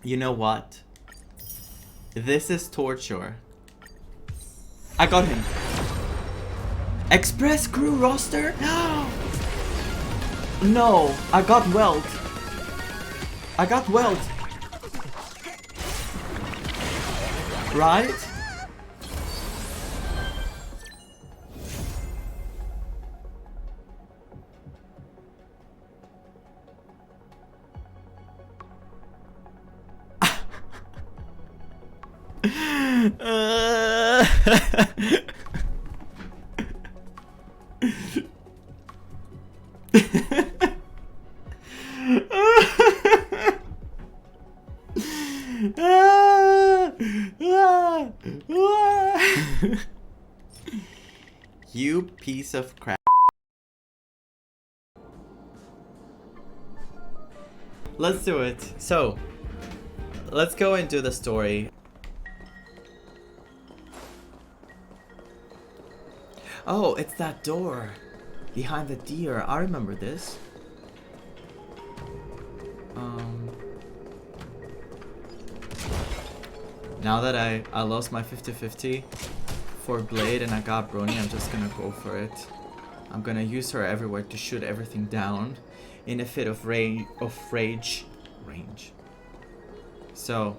You know what? This is torture. I got him. Express crew roster? No, I got weld. I got weld. Right? You piece of crap. Let's do it. So, let's go into the story. Oh, it's that door behind the deer. I remember this. Now that I lost my 50-50 for Blade and I got Brony, I'm just gonna go for it. I'm gonna use her everywhere to shoot everything down in a fit of rage. So,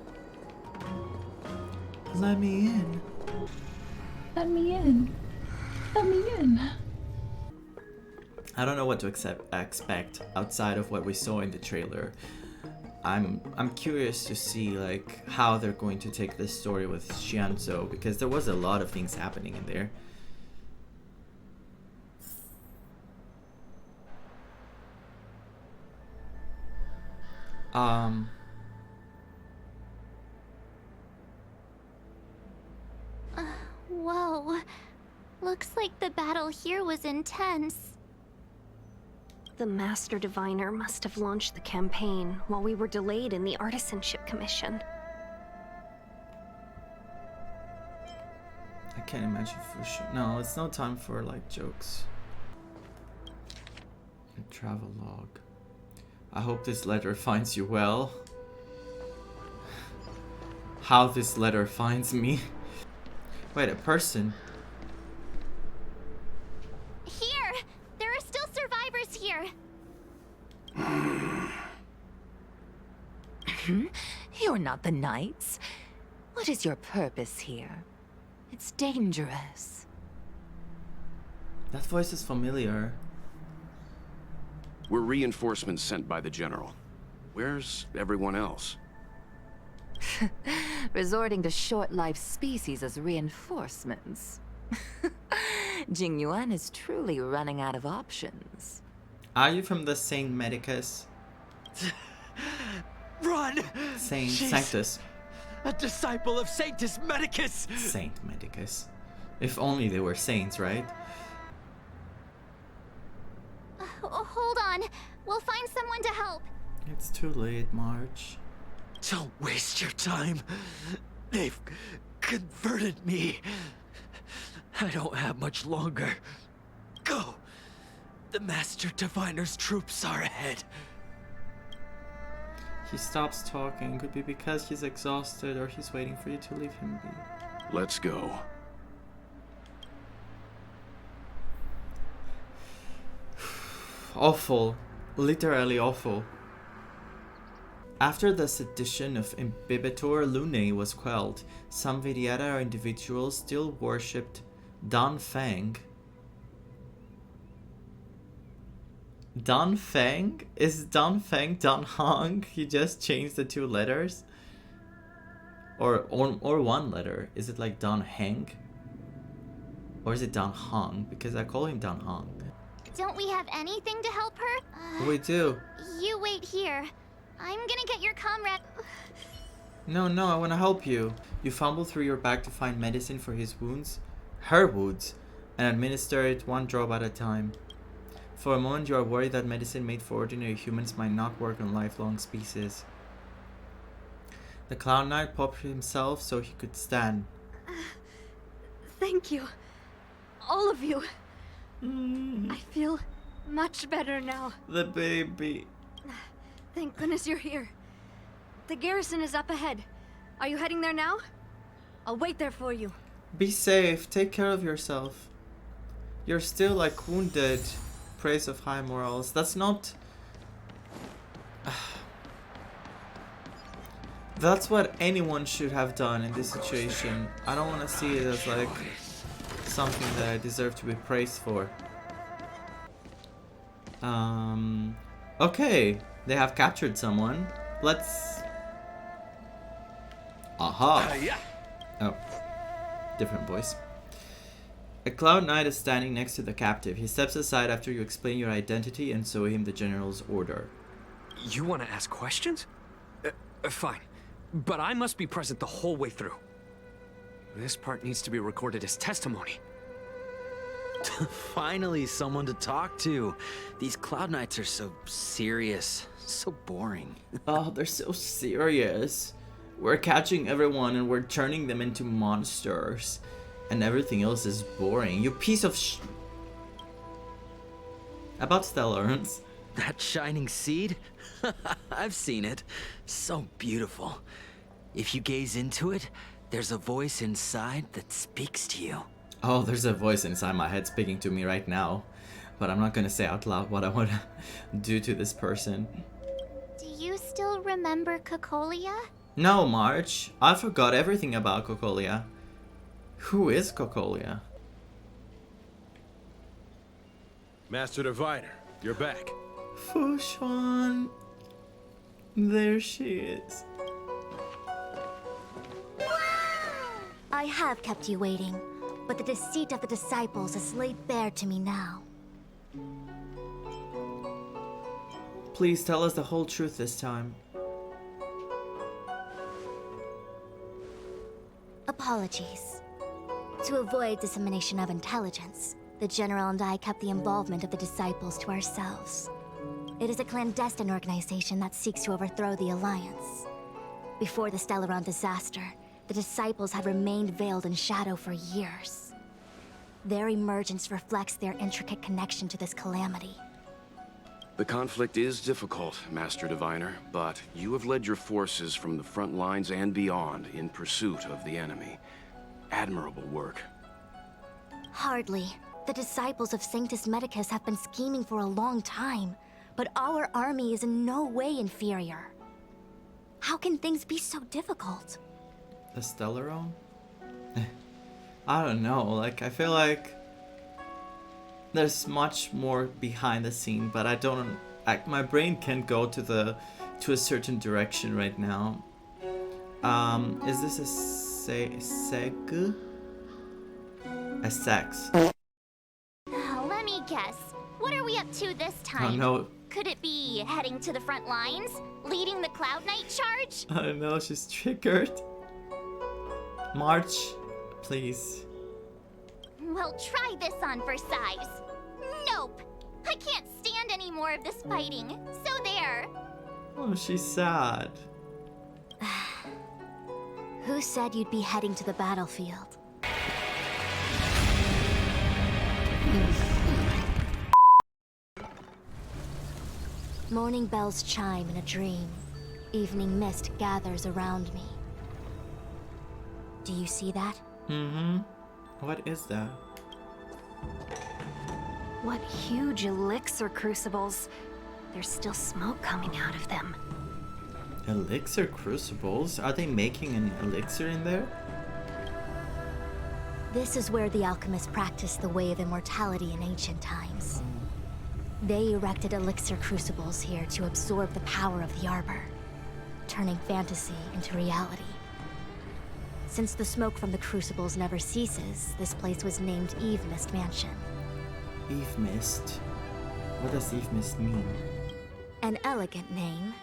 let me in. Let me in. Let me in. I don't know what to expect outside of what we saw in the trailer. I'm curious to see like how they're going to take this story with Xianzhou, because there was a lot of things happening in there. Whoa. Looks like the battle here was intense. The Master Diviner must have launched the campaign while we were delayed in the Artisanship Commission. I can't imagine for sure. No, it's no time for like jokes. A travel log. I hope this letter finds you well. How this letter finds me. Wait, a person? Here! There are still survivors here! You're not the Knights. What is your purpose here? It's dangerous. That voice is familiar. We're reinforcements sent by the General. Where's everyone else? Resorting to short-lived species as reinforcements. Jing Yuan is truly running out of options. Are you from the Saint Medicus? Run! Sanctus. A disciple of Sanctus Medicus! Saint Medicus. If only they were saints, right? Hold on. We'll find someone to help. It's too late, March. Don't waste your time. They've converted me. I don't have much longer. Go. The Master Diviner's troops are ahead. He stops talking. Could be because he's exhausted or he's waiting for you to leave him be. Let's go. Awful. Literally awful. After the sedition of Imbibitor Lunae was quelled, some Vidyata individuals still worshipped Dan Feng. Dan Feng? Is Dan Feng Dan Heng? He just changed the two letters? Or one letter. Is it like Dan Heng? Or is it Dan Heng? Because I call him Dan Heng. Don't we have anything to help her? We do. You wait here. I'm gonna get your comrade. No, I want to help you. You fumble through your bag to find medicine for his wounds, her wounds, and administer it one drop at a time. For a moment, you are worried that medicine made for ordinary humans might not work on lifelong species. The Clown Knight popped himself so he could stand. Thank you. All of you. I feel much better now. The baby. Thank goodness you're here. The garrison is up ahead. Are you heading there now? I'll wait there for you. Be safe. Take care of yourself. You're still like wounded. Praise of high morals. That's not... That's what anyone should have done in this situation. I don't want to see it as like something that I deserve to be praised for. Okay. They have captured someone. Let's... Aha. Oh. Different voice. A Cloud Knight is standing next to the captive. He steps aside after you explain your identity and show him the general's order. You want to ask questions? Fine. But I must be present the whole way through. This part needs to be recorded as testimony. Finally, someone to talk to. These Cloud Knights are so serious, so boring. Oh, they're so serious. We're catching everyone and we're turning them into monsters. And everything else is boring. You piece of About Stellarans. That shining seed? I've seen it. So beautiful. If you gaze into it, there's a voice inside that speaks to you. Oh, there's a voice inside my head speaking to me right now. But I'm not gonna say out loud what I want to do to this person. Do you still remember Cocolia? No, March. I forgot everything about Cocolia. Who is Cocolia? Master Diviner, you're back. Fushan. There she is. I have kept you waiting, but the deceit of the disciples is laid bare to me now. Please tell us the whole truth this time. Apologies. To avoid dissemination of intelligence, the General and I kept the involvement of the disciples to ourselves. It is a clandestine organization that seeks to overthrow the Alliance. Before the Stellaron disaster, the disciples have remained veiled in shadow for years. Their emergence reflects their intricate connection to this calamity. The conflict is difficult, Master Diviner, but you have led your forces from the front lines and beyond in pursuit of the enemy. Admirable work. Hardly. The disciples of Sanctus Medicus have been scheming for a long time, but our army is in no way inferior. How can things be so difficult? The Stellaron? I don't know, like I feel like there's much more behind the scene, but I don't my brain can't go to a certain direction right now. Is this a seg? A sex? Let me guess. What are we up to this Oh time? no. Could it be heading to the front lines? Leading the Cloud Knight charge? I know, she's triggered. March, please. Well, try this on for size. Nope. I can't stand any more of this fighting. So there. Oh, she's sad. Who said you'd be heading to the battlefield? Morning bells chime in a dream. Evening mist gathers around me. Do you see that? Mm-hmm. What is that? What huge elixir crucibles. There's still smoke coming out of them. Elixir crucibles? Are they making an elixir in there? This is where the alchemists practiced the way of immortality in ancient times. They erected elixir crucibles here to absorb the power of the arbor, turning fantasy into reality. Since the smoke from the crucibles never ceases, this place was named Eve Mist Mansion. Eve Mist? What does Eve Mist mean? An elegant name,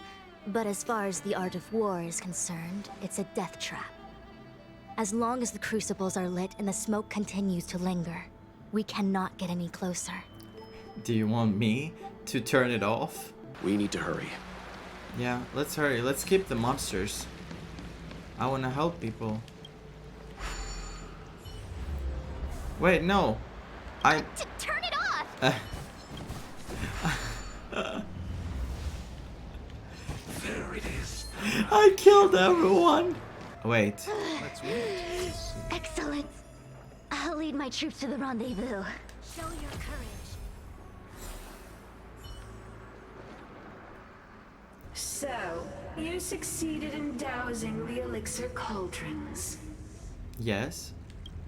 but as far as the art of war is concerned, it's a death trap. As long as the crucibles are lit and the smoke continues to linger, we cannot get any closer. Do you want me to turn it off? We need to hurry. Yeah, let's hurry. Let's keep the monsters. I want to help people. Wait, no. Turn it off! There it is. I killed everyone. Wait. Excellent. I'll lead my troops to the rendezvous. Show your courage. So, you succeeded in dousing the elixir cauldrons. Yes.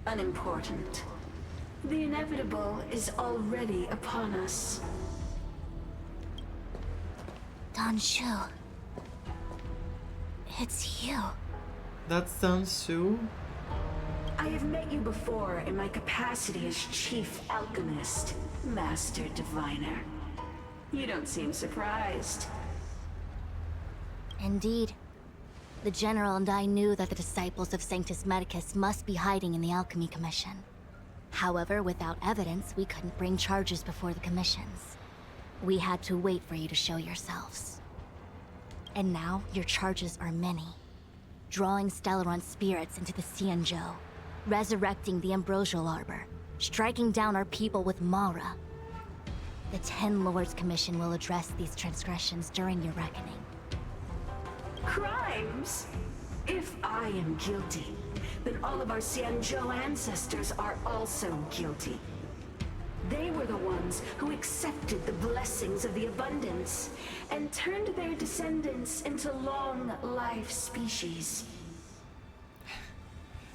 Unimportant. The inevitable is already upon us. Dan Shu. It's you. That's Dan Shu. I have met you before in my capacity as Chief Alchemist, Master Diviner. You don't seem surprised. Indeed. The General and I knew that the disciples of Sanctus Medicus must be hiding in the Alchemy Commission. However, without evidence, we couldn't bring charges before the commissions. We had to wait for you to show yourselves. And now, your charges are many. Drawing Stellaron spirits into the Xianzhou, resurrecting the Ambrosial Arbor, striking down our people with Mara. The Ten Lords Commission will address these transgressions during your reckoning. Crimes? If I am guilty, then all of our Xianzhou ancestors are also guilty. They were the ones who accepted the blessings of the abundance and turned their descendants into long-life species.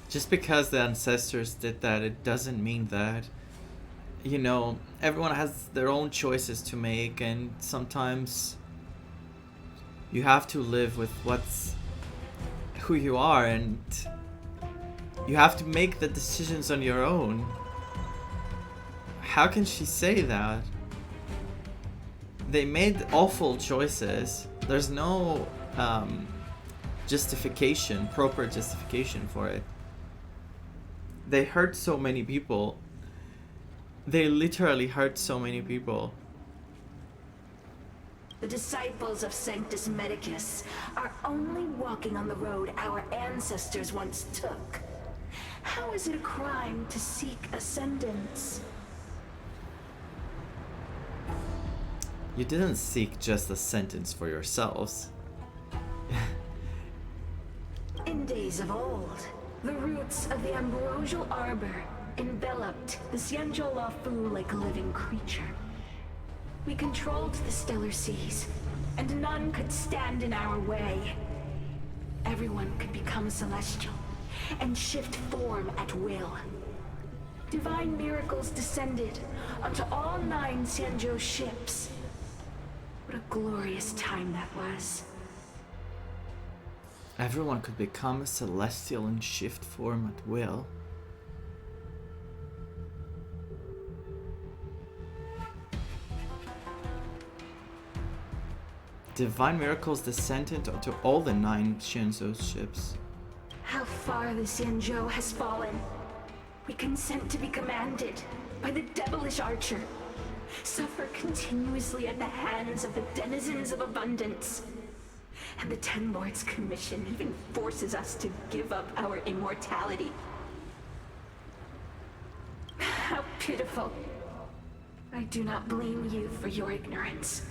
Just because the ancestors did that, it doesn't mean that, you know, everyone has their own choices to make, and sometimes you have to live with who you are, and you have to make the decisions on your own. How can she say that? They made awful choices. There's no justification, proper justification for it. They hurt so many people. They literally hurt so many people. The disciples of Sanctus Medicus are only walking on the road our ancestors once took. How is it a crime to seek ascendance? You didn't seek just a sentence for yourselves. In days of old, the roots of the Ambrosial Arbor enveloped the Xianzhou Lafu like a living creature. We controlled the stellar seas, and none could stand in our way. Everyone could become celestial and shift form at will. Divine miracles descended onto all 9 Xianzhou ships. What a glorious time that was. Everyone could become a celestial and shift form at will. Divine miracles descended onto all the 9 Xianzhou ships. How far the Xianzhou has fallen. We consent to be commanded by the devilish archer. Suffer continuously at the hands of the denizens of abundance. And the Ten Lords Commission even forces us to give up our immortality. How pitiful. I do not blame you for your ignorance.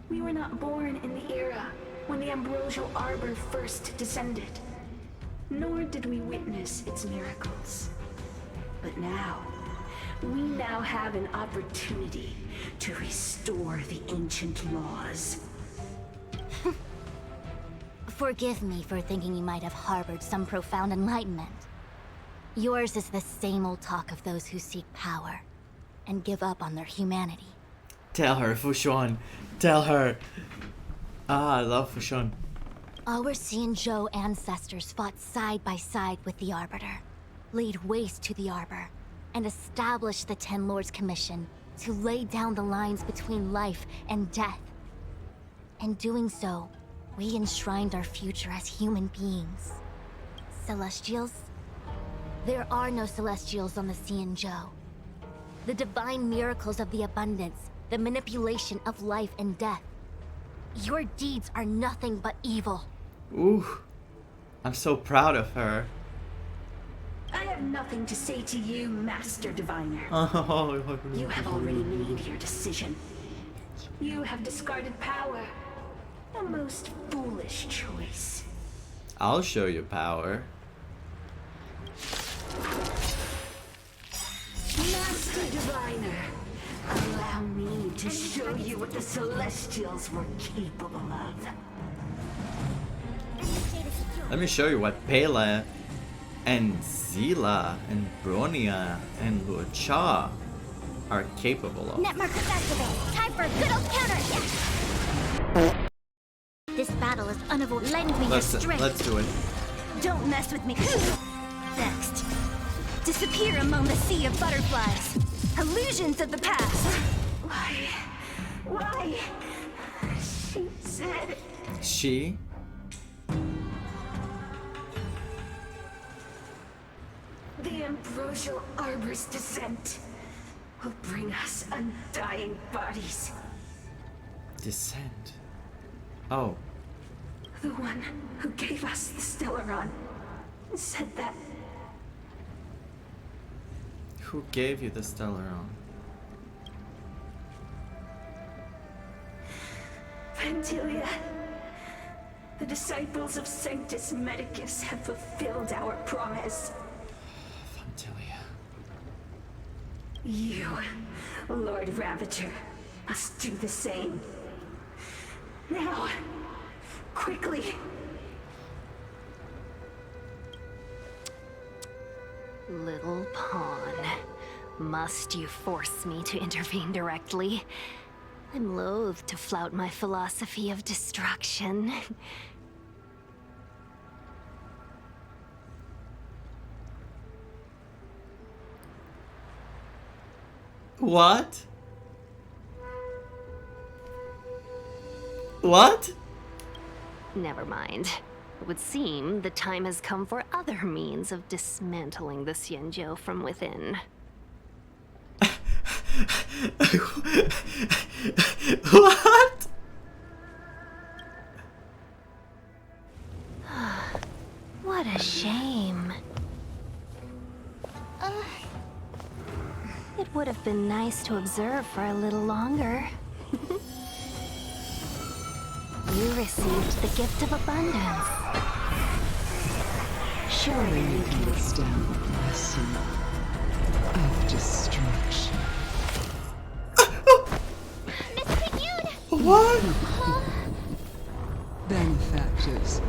We were not born in the era when the Ambrosial Arbor first descended, nor did we witness its miracles. But now, we now have an opportunity to restore the ancient laws. Forgive me for thinking you might have harbored some profound enlightenment. Yours is the same old talk of those who seek power and give up on their humanity. Tell her, Fushuan. Tell her. I love Fushuan. Our Xianzhou ancestors fought side by side with the Arbiter, laid waste to the Arbor, and established the Ten Lords Commission to lay down the lines between life and death. In doing so, we enshrined our future as human beings. Celestials? There are no Celestials on the Xianzhou. The divine miracles of the abundance, the manipulation of life and death. Your deeds are nothing but evil. Ooh, I'm so proud of her. I have nothing to say to you, Master Diviner. Oh, You have already made your decision. You have discarded power, A most foolish choice. I'll show you power. Master Diviner, allow me to show you what the Celestials were capable of. Let me show you what Pele and Zila and Bronia and Lucha are capable of. Net markers activate. Time for a good old counterattack. This battle is unavoidable. Lend me your strength. Let's do it. Don't mess with me. Next. Disappear among the sea of butterflies. Illusions of the past. Why? She said... She? The Ambrosial Arbor's descent will bring us undying bodies. Descent. Oh. The one who gave us the Stellaron said that... Who gave you the Stellaron? Phantylia. The disciples of Sanctus Medicus have fulfilled our promise. Phantylia. You, Lord Ravager, must do the same. Now, quickly. Little pawn. Must you force me to intervene directly? I'm loath to flout my philosophy of destruction. What? What? Never mind. It would seem the time has come for other means of dismantling the Xianzhou from within. What? What a shame. It would have been nice to observe for a little longer. You received the gift of abundance. Surely you can withstand the blessing of destruction. What? Benefactors,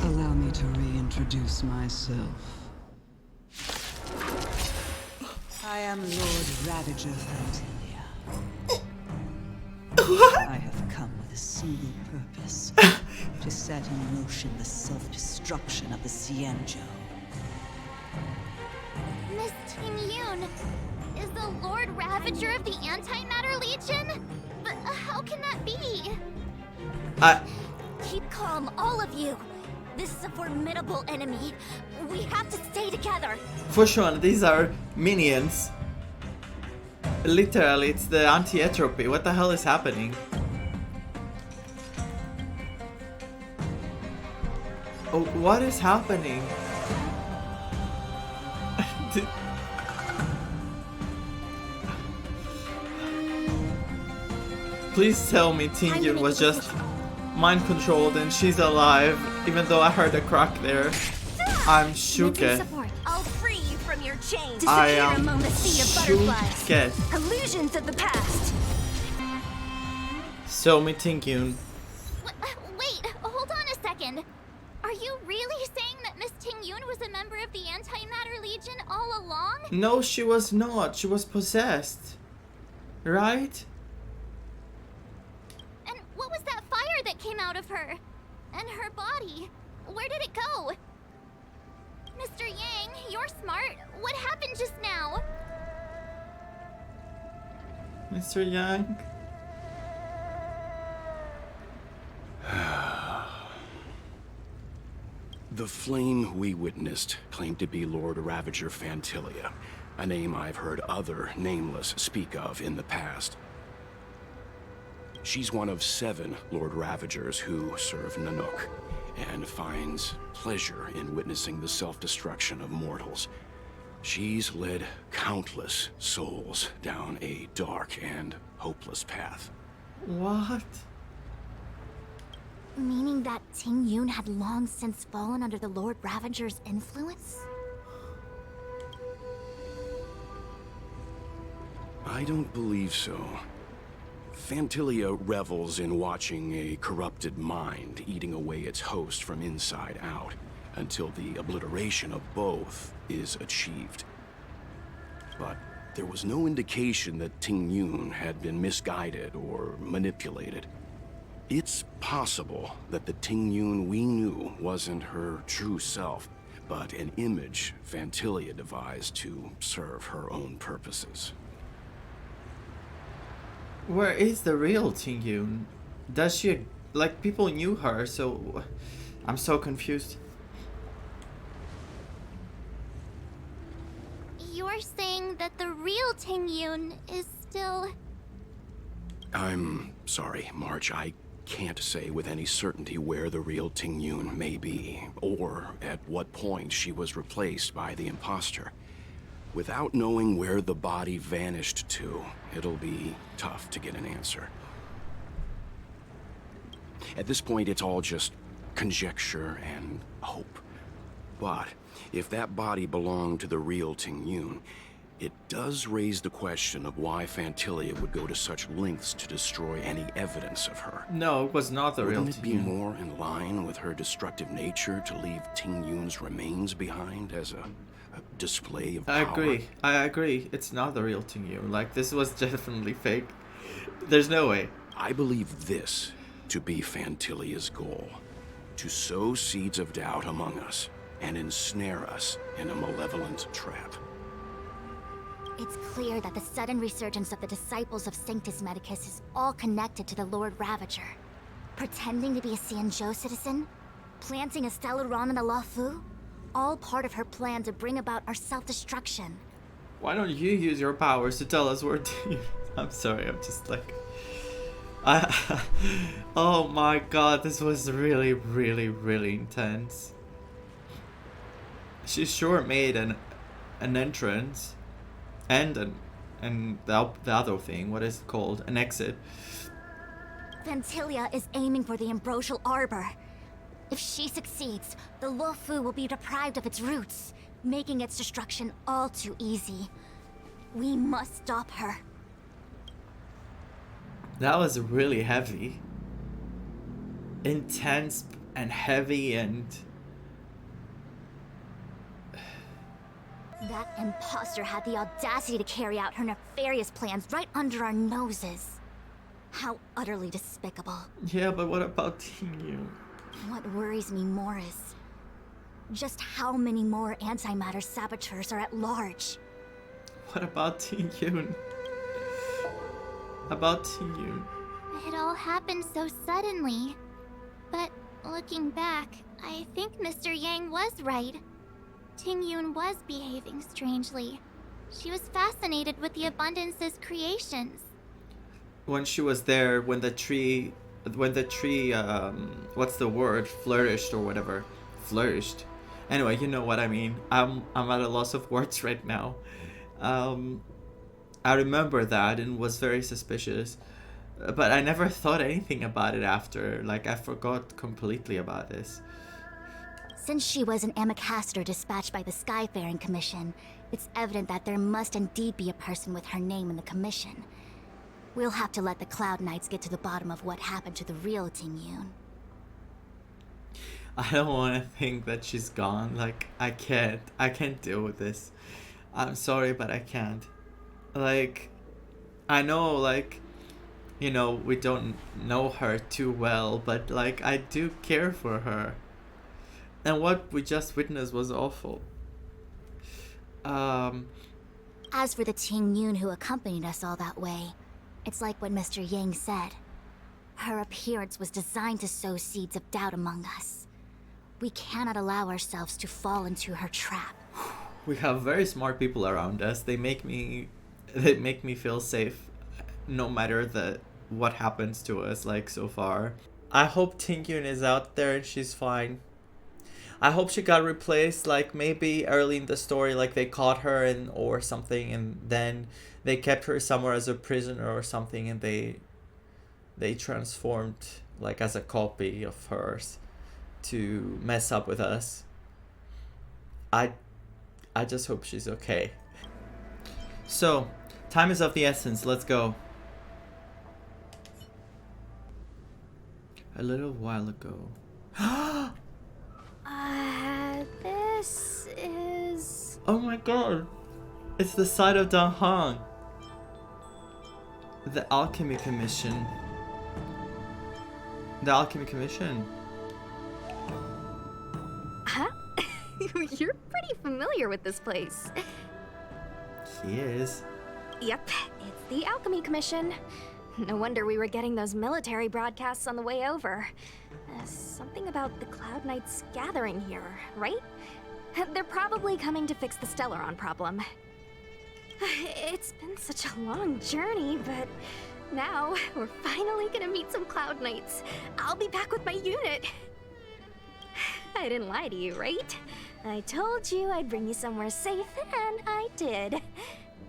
allow me to reintroduce myself. I am Lord Ravager Phantylia. I have come with a single purpose. To set in motion the self-destruction of the Xianzhou. Miss Jing Yuan is the Lord Ravager of the Antimatter Legion? But how can that be? Keep calm, all of you. This is a formidable enemy. We have to stay together. For sure, these are minions. Literally, it's the anti-entropy. What the hell is happening? Oh, what is happening? Please tell me Jing Yuan was just mind controlled and she's alive, even though I heard a crack there. I'm shook. I'll free you from your chains. I Disappear am among the sea of butterflies. shook. Illusions of the past. So me Jing Yuan. Wait, hold on a second. Are you really saying that Miss Jing Yuan was a member of the Antimatter Legion all along? No, she was not. She was possessed. Right? And what was that fire that came out of her? And her body? Where did it go? Mr. Yang, you're smart. What happened just now? Mr. Yang? The flame we witnessed claimed to be Lord Ravager Phantylia, a name I've heard other nameless speak of in the past. She's one of 7 Lord Ravagers who serve Nanook, and finds pleasure in witnessing the self-destruction of mortals. She's led countless souls down a dark and hopeless path. What? Meaning that Ting Yun had long since fallen under the Lord Ravager's influence? I don't believe so. Phantylia revels in watching a corrupted mind eating away its host from inside out, until the obliteration of both is achieved. But there was no indication that Ting Yun had been misguided or manipulated. It's possible that the Ting Yun we knew wasn't her true self, but an image Phantylia devised to serve her own purposes. Where is the real Ting Yun? Does she, like, people knew her, so I'm so confused. You're saying that the real Ting Yun is still... I'm sorry, March. I can't say with any certainty where the real Ting Yun may be, or at what point she was replaced by the imposter. Without knowing where the body vanished to, it'll be tough to get an answer. At this point, it's all just conjecture and hope. But if that body belonged to the real Ting Yun, it does raise the question of why Phantylia would go to such lengths to destroy any evidence of her. No, it was not the real Wouldn't it Ting be Yun. more in line with her destructive nature to leave Ting Yun's remains behind as a display of power? I agree. It's not the real Ting Yun. Like, this was definitely fake. There's no way. I believe this to be Phantylia's goal: to sow seeds of doubt among us and ensnare us in a malevolent trap. It's clear that the sudden resurgence of the disciples of Sanctus Medicus is all connected to the Lord Ravager. Pretending to be a Xianzhou citizen? Planting a Stellaron in the Luofu? All part of her plan to bring about our self-destruction. Why don't you use your powers to tell us where Ting Yun... I'm sorry, I'm just like... Oh my god, this was really, really, really intense. She sure made an entrance. And the other thing, what is it called? An exit. Phantylia is aiming for the Ambrosial Arbor. If she succeeds, the Luofu will be deprived of its roots, making its destruction all too easy. We must stop her. That was really heavy. Intense and heavy and... That imposter had the audacity to carry out her nefarious plans right under our noses. How utterly despicable. Yeah, but what about Ting Yun? What worries me more is just how many more antimatter saboteurs are at large. What about Ting Yun? About Ting Yun? It all happened so suddenly. But looking back, I think Mr. Yang was right. Ting Yun was behaving strangely. She was fascinated with the Abundance's creations. When she was there, when the tree, what's the word? Flourished or whatever. Flourished. Anyway, you know what I mean. I'm at a loss of words right now. I remember that and was very suspicious. But I never thought anything about it after. Like, I forgot completely about this. Since she was an Amicastor dispatched by the Skyfaring Commission, it's evident that there must indeed be a person with her name in the Commission. We'll have to let the Cloud Knights get to the bottom of what happened to the real Ting Yun. I don't want to think that she's gone. Like, I can't deal with this. I'm sorry, but I can't. Like, I know, like, you know, we don't know her too well, but, like, I do care for her. And what we just witnessed was awful. As for the Ting Yun who accompanied us all that way, it's like what Mr. Yang said. Her appearance was designed to sow seeds of doubt among us. We cannot allow ourselves to fall into her trap. We have very smart people around us. They make me feel safe, no matter what happens to us, like, so far. I hope Ting Yun is out there and she's fine. I hope she got replaced, like, maybe early in the story, like, they caught her or something, and then they kept her somewhere as a prisoner or something, and they transformed like as a copy of hers, to mess up with us. I just hope she's okay. So, time is of the essence. Let's go. A little while ago. This is... Oh my god. It's the site of Dan Heng. The Alchemy Commission. The Alchemy Commission. Huh? You're pretty familiar with this place. He is. Yep, it's the Alchemy Commission. No wonder we were getting those military broadcasts on the way over. Something about the Cloud Knights gathering here, right? They're probably coming to fix the Stellaron problem. It's been such a long journey, but now we're finally gonna meet some Cloud Knights. I'll be back with my unit. I didn't lie to you, right? I told you I'd bring you somewhere safe, and I did.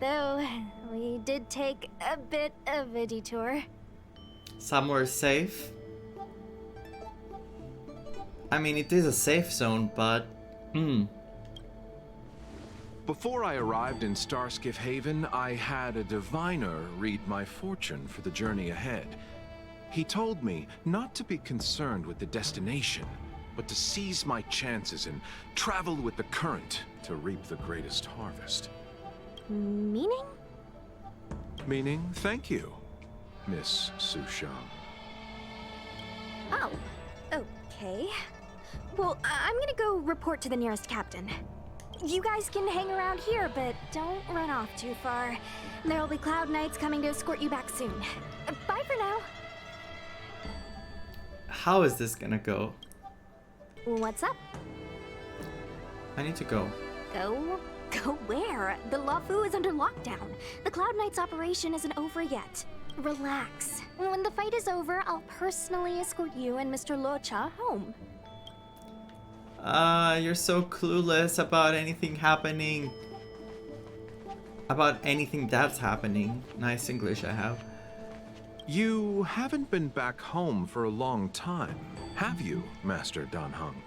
Though, we did take a bit of a detour. Somewhere safe? I mean, it is a safe zone, but... Before I arrived in Starskiff Haven, I had a diviner read my fortune for the journey ahead. He told me not to be concerned with the destination, but to seize my chances and travel with the current to reap the greatest harvest. Meaning? Meaning, thank you, Miss Sushang. Oh, okay. Well, I'm gonna go report to the nearest captain. You guys can hang around here, but don't run off too far. There'll be Cloud Knights coming to escort you back soon. Bye for now. How is this gonna go? What's up? I need to go. Go? Go where? The Luofu is under lockdown. The Cloud Knights operation isn't over yet. Relax. When the fight is over, I'll personally escort you and Mr. Luocha home. You're so clueless about anything happening. About anything that's happening. Nice English I have. You haven't been back home for a long time, have you, Master Dan Heng?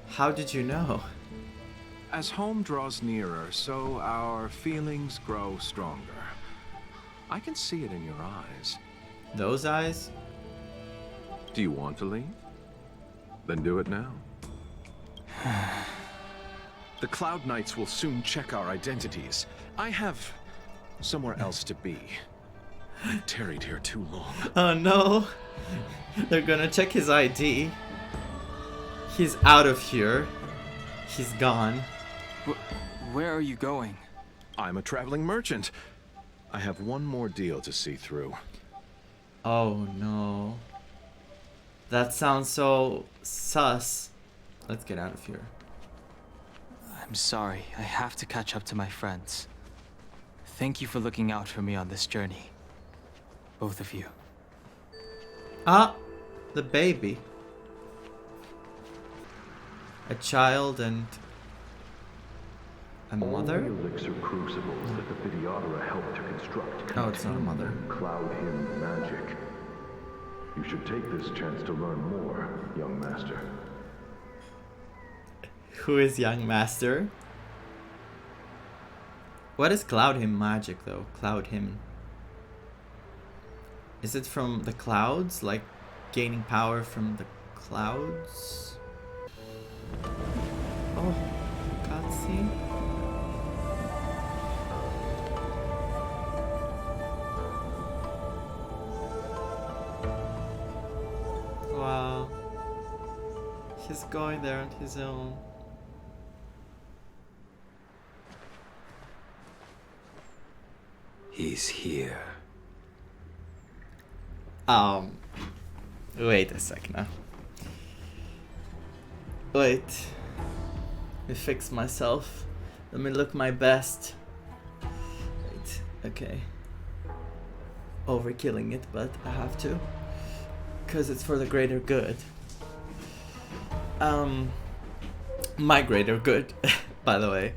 How did you know? As home draws nearer, so our feelings grow stronger. I can see it in your eyes. Those eyes? Do you want to leave? Then do it now. The Cloud Knights will soon check our identities. I have somewhere else to be. I've tarried here too long. Oh no! They're gonna check his ID. He's out of here. He's gone. Where are you going? I'm a traveling merchant. I have one more deal to see through. Oh no. That sounds so sus. Let's get out of here. I'm sorry. I have to catch up to my friends. Thank you for looking out for me on this journey. Both of you. Ah! The baby. A child and... a mother? All the elixir crucibles that the Phantylia helped to construct Oh, it's not a mother. Cloud Hymn magic. You should take this chance to learn more, young master. Who is young master? What is Cloud Hymn magic though? Cloud Hymn. Is it from the clouds? Like gaining power from the clouds? Oh, cutscene. Wow. He's going there on his own. He's here. Wait a sec now. Wait. Let me fix myself. Let me look my best. Wait, okay. Overkilling it, but I have to. Because it's for the greater good. My greater good, by the way.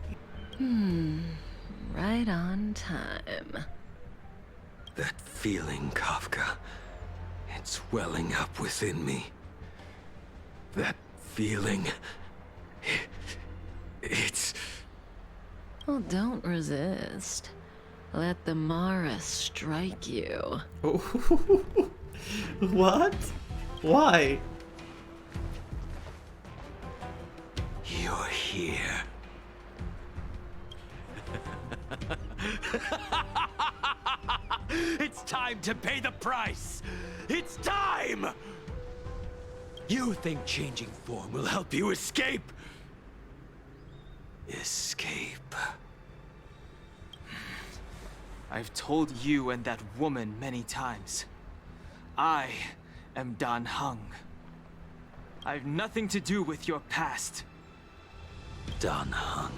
Right on time. That feeling, Kafka. It It's welling up within me. That feeling... It's... Well, don't resist. Let the Mara strike you. What? Why? You're here. It's time to pay the price! It's time! You think changing form will help you escape? Escape. I've told you and that woman many times. I am Dan Heng. I've nothing to do with your past. Dan Heng.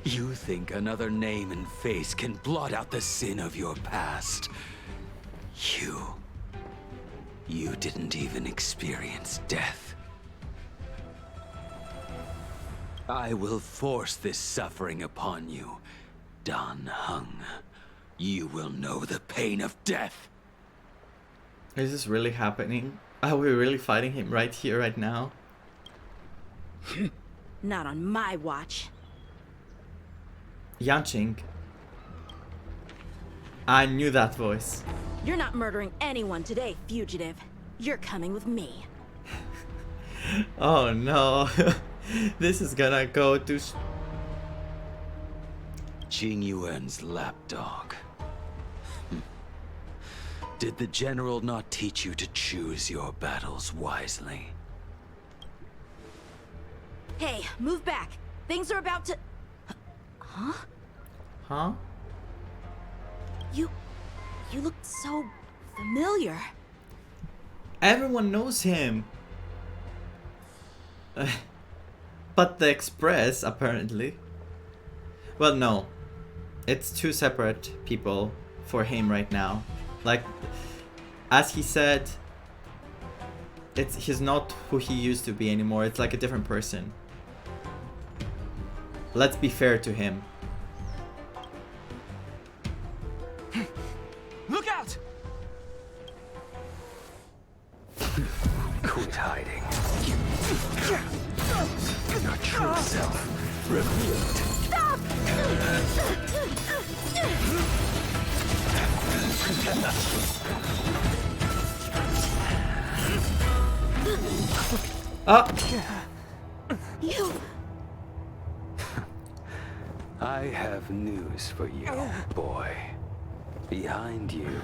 You think another name and face can blot out the sin of your past? You didn't even experience death. I will force this suffering upon you, Dan Heng. You will know the pain of death. Is this really happening? Are we really fighting him right here, right now? Not on my watch. Yanqing. I knew that voice. You're not murdering anyone today, fugitive. You're coming with me. Oh no. This is gonna go to... Jing Yuan's lapdog. Did the general not teach you to choose your battles wisely? Hey, move back. Things are about to... Huh? Huh? You look so familiar. Everyone knows him. But the Express, apparently. Well, no. It's two separate people for him right now. Like, as he said, he's not who he used to be anymore. It's like a different person. Let's be fair to him. Look out! Quit hiding. Your true self revealed. Stop! You... I have news for you, boy. Behind you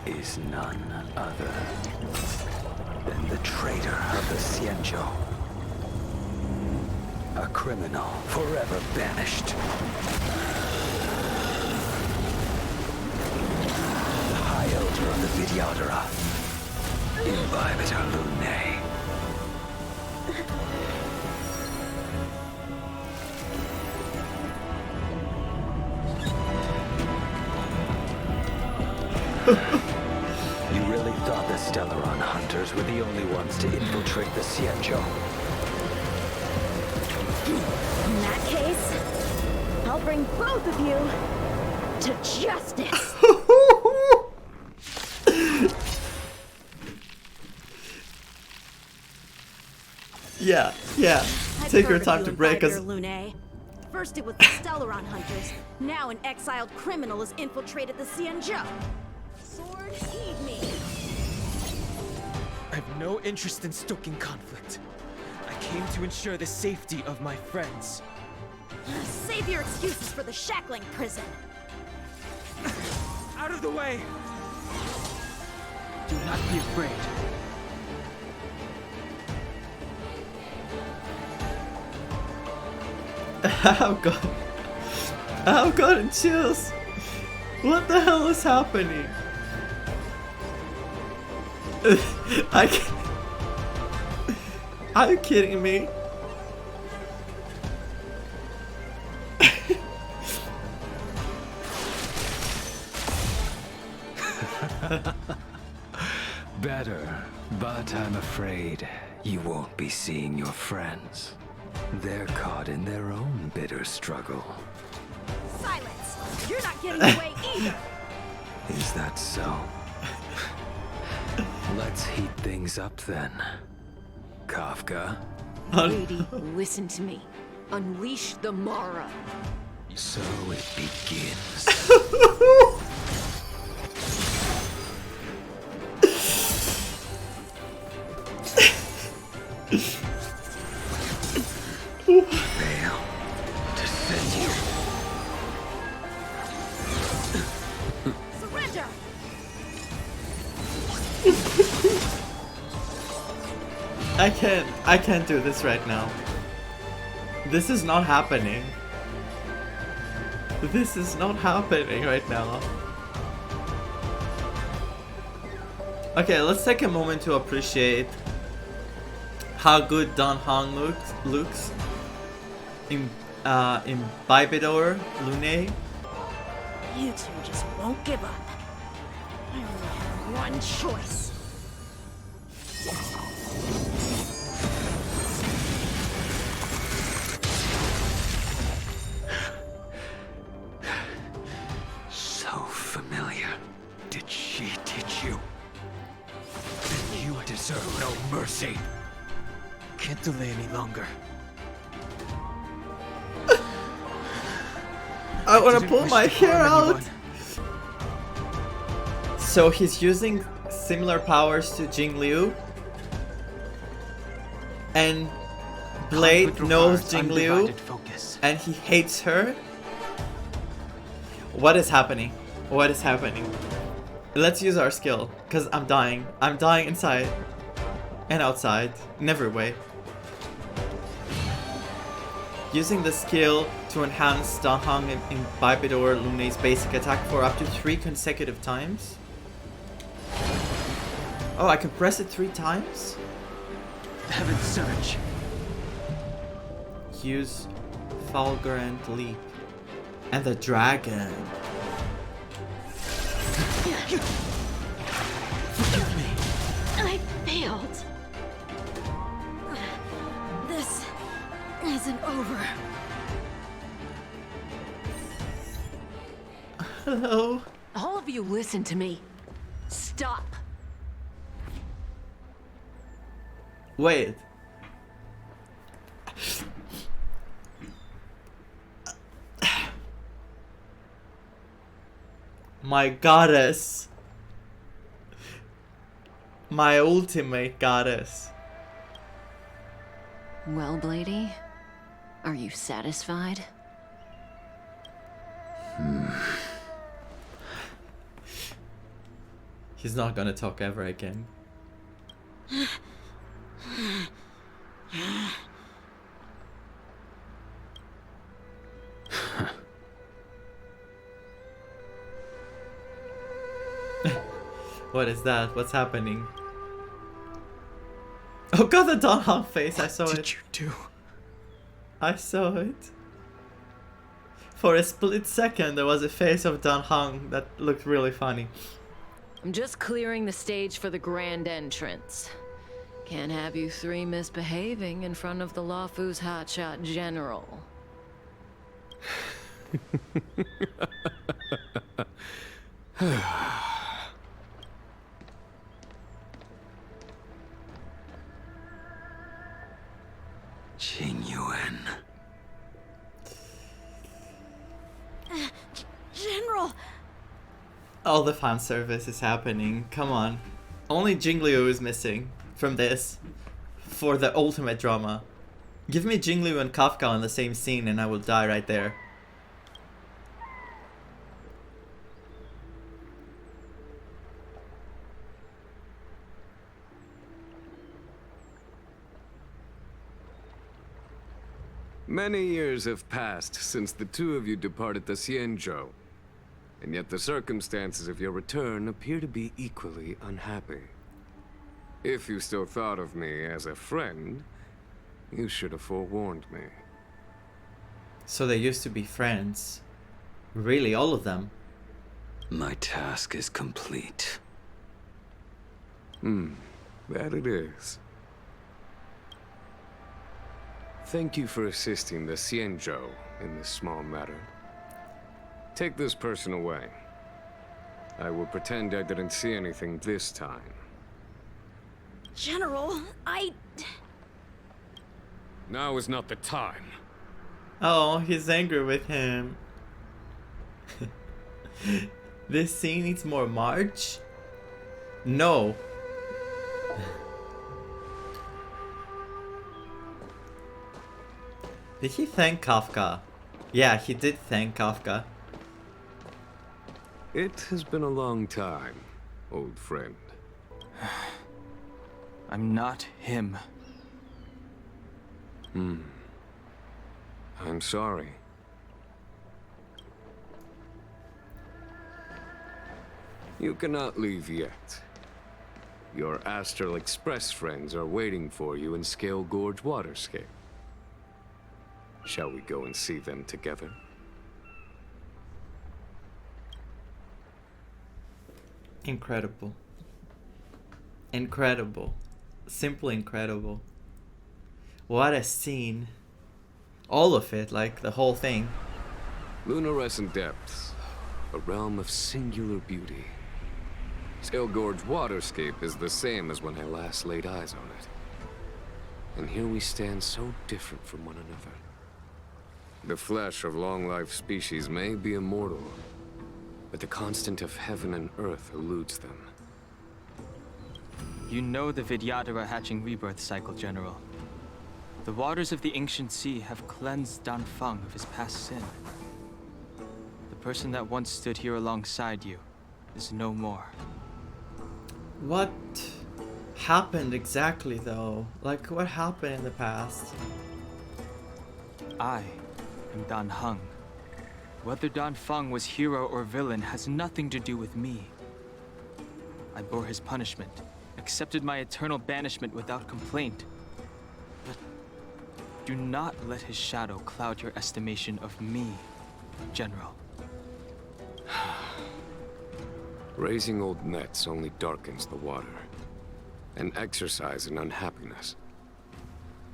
is none other than the traitor of the Xianzhou. A criminal forever banished. The High Elder of the Vidyadhara. Imbibitor Lunae. You really thought the Stellaron hunters were the only ones to infiltrate the Xianzhou? In that case, I'll bring both of you to justice. Yeah. Take your time to break us. First it was the Stellaron hunters. Now an exiled criminal has infiltrated the Xianzhou. Sword, heed me. I have no interest in stoking conflict. I came to ensure the safety of my friends. Save your excuses for the shackling prison. Out of the way! Do not be afraid. I've gotten chills. What the hell is happening? Are you kidding me? Better, but I'm afraid you won't be seeing your friends. They're caught in their own bitter struggle. Silence! You're not getting away either! Is that so? Let's heat things up then. Kafka. Lady, listen to me. Unleash the Mara. So it begins. Fail to send you. Surrender! I can't do this right now. This is not happening. This is not happening right now. Okay, let's take a moment to appreciate how good Dan Heng looks in Bibidor Lune. You two just won't give up. I only have one choice. So familiar. Did she teach you? Then you deserve no mercy. Can't delay any longer. I want to pull my hair out. So he's using similar powers to Jing Liu, and Blade knows Jing Liu, and he hates her. What is happening? What is happening? Let's use our skill, cause I'm dying. I'm dying inside and outside, in every way. Using the skill to enhance Dan Heng in Bibidor Lune's basic attack for up to 3 consecutive times. Oh, I can press it 3 times? Heaven Surge. Use Fulgurant Leap. And the dragon. Forgive me. I failed. This isn't over. Hello? All of you listen to me. Stop. Wait. My goddess. My ultimate goddess. Well, Blady, are you satisfied? He's not gonna talk ever again. What is that? What's happening? Oh god, the Dan Heng face, I saw it. What did you do? I saw it. For a split second, there was a face of Dan Heng that looked really funny. I'm just clearing the stage for the grand entrance. Can't have you 3 misbehaving in front of the Luofu's hotshot general. Jing Yuan. General! All the fan service is happening. Come on. Only Jing Liu is missing from this for the ultimate drama. Give me Jing Liu and Kafka on the same scene and I will die right there. Many years have passed since the two of you departed the Xianzhou, and yet the circumstances of your return appear to be equally unhappy. If you still thought of me as a friend, you should have forewarned me. So they used to be friends. Really, all of them. My task is complete. That it is. Thank you for assisting the Xianzhou in this small matter. Take this person away. I will pretend I didn't see anything this time. General, Now is not the time. Oh, he's angry with him. This scene needs more March? No. Did he thank Kafka? Yeah, he did thank Kafka. It has been a long time, old friend. I'm not him. I'm sorry. You cannot leave yet. Your Astral Express friends are waiting for you in Scale Gorge Waterscape. Shall we go and see them together? Incredible. Incredible. Simply incredible. What a scene. All of it, like the whole thing. Lunarescent Depths, a realm of singular beauty. Scale Gorge Waterscape is the same as when I last laid eyes on it. And here we stand so different from one another. The flesh of long-life species may be immortal, but the constant of heaven and earth eludes them. You know the Vidyadhara hatching rebirth cycle, General. The waters of the ancient sea have cleansed Dan Feng of his past sin. The person that once stood here alongside you is no more. What happened exactly though? Like what happened in the past? I am Dan Heng. Whether Dan Feng was hero or villain has nothing to do with me. I bore his punishment, accepted my eternal banishment without complaint. But do not let his shadow cloud your estimation of me, General. Raising old nets only darkens the water, an exercise in unhappiness.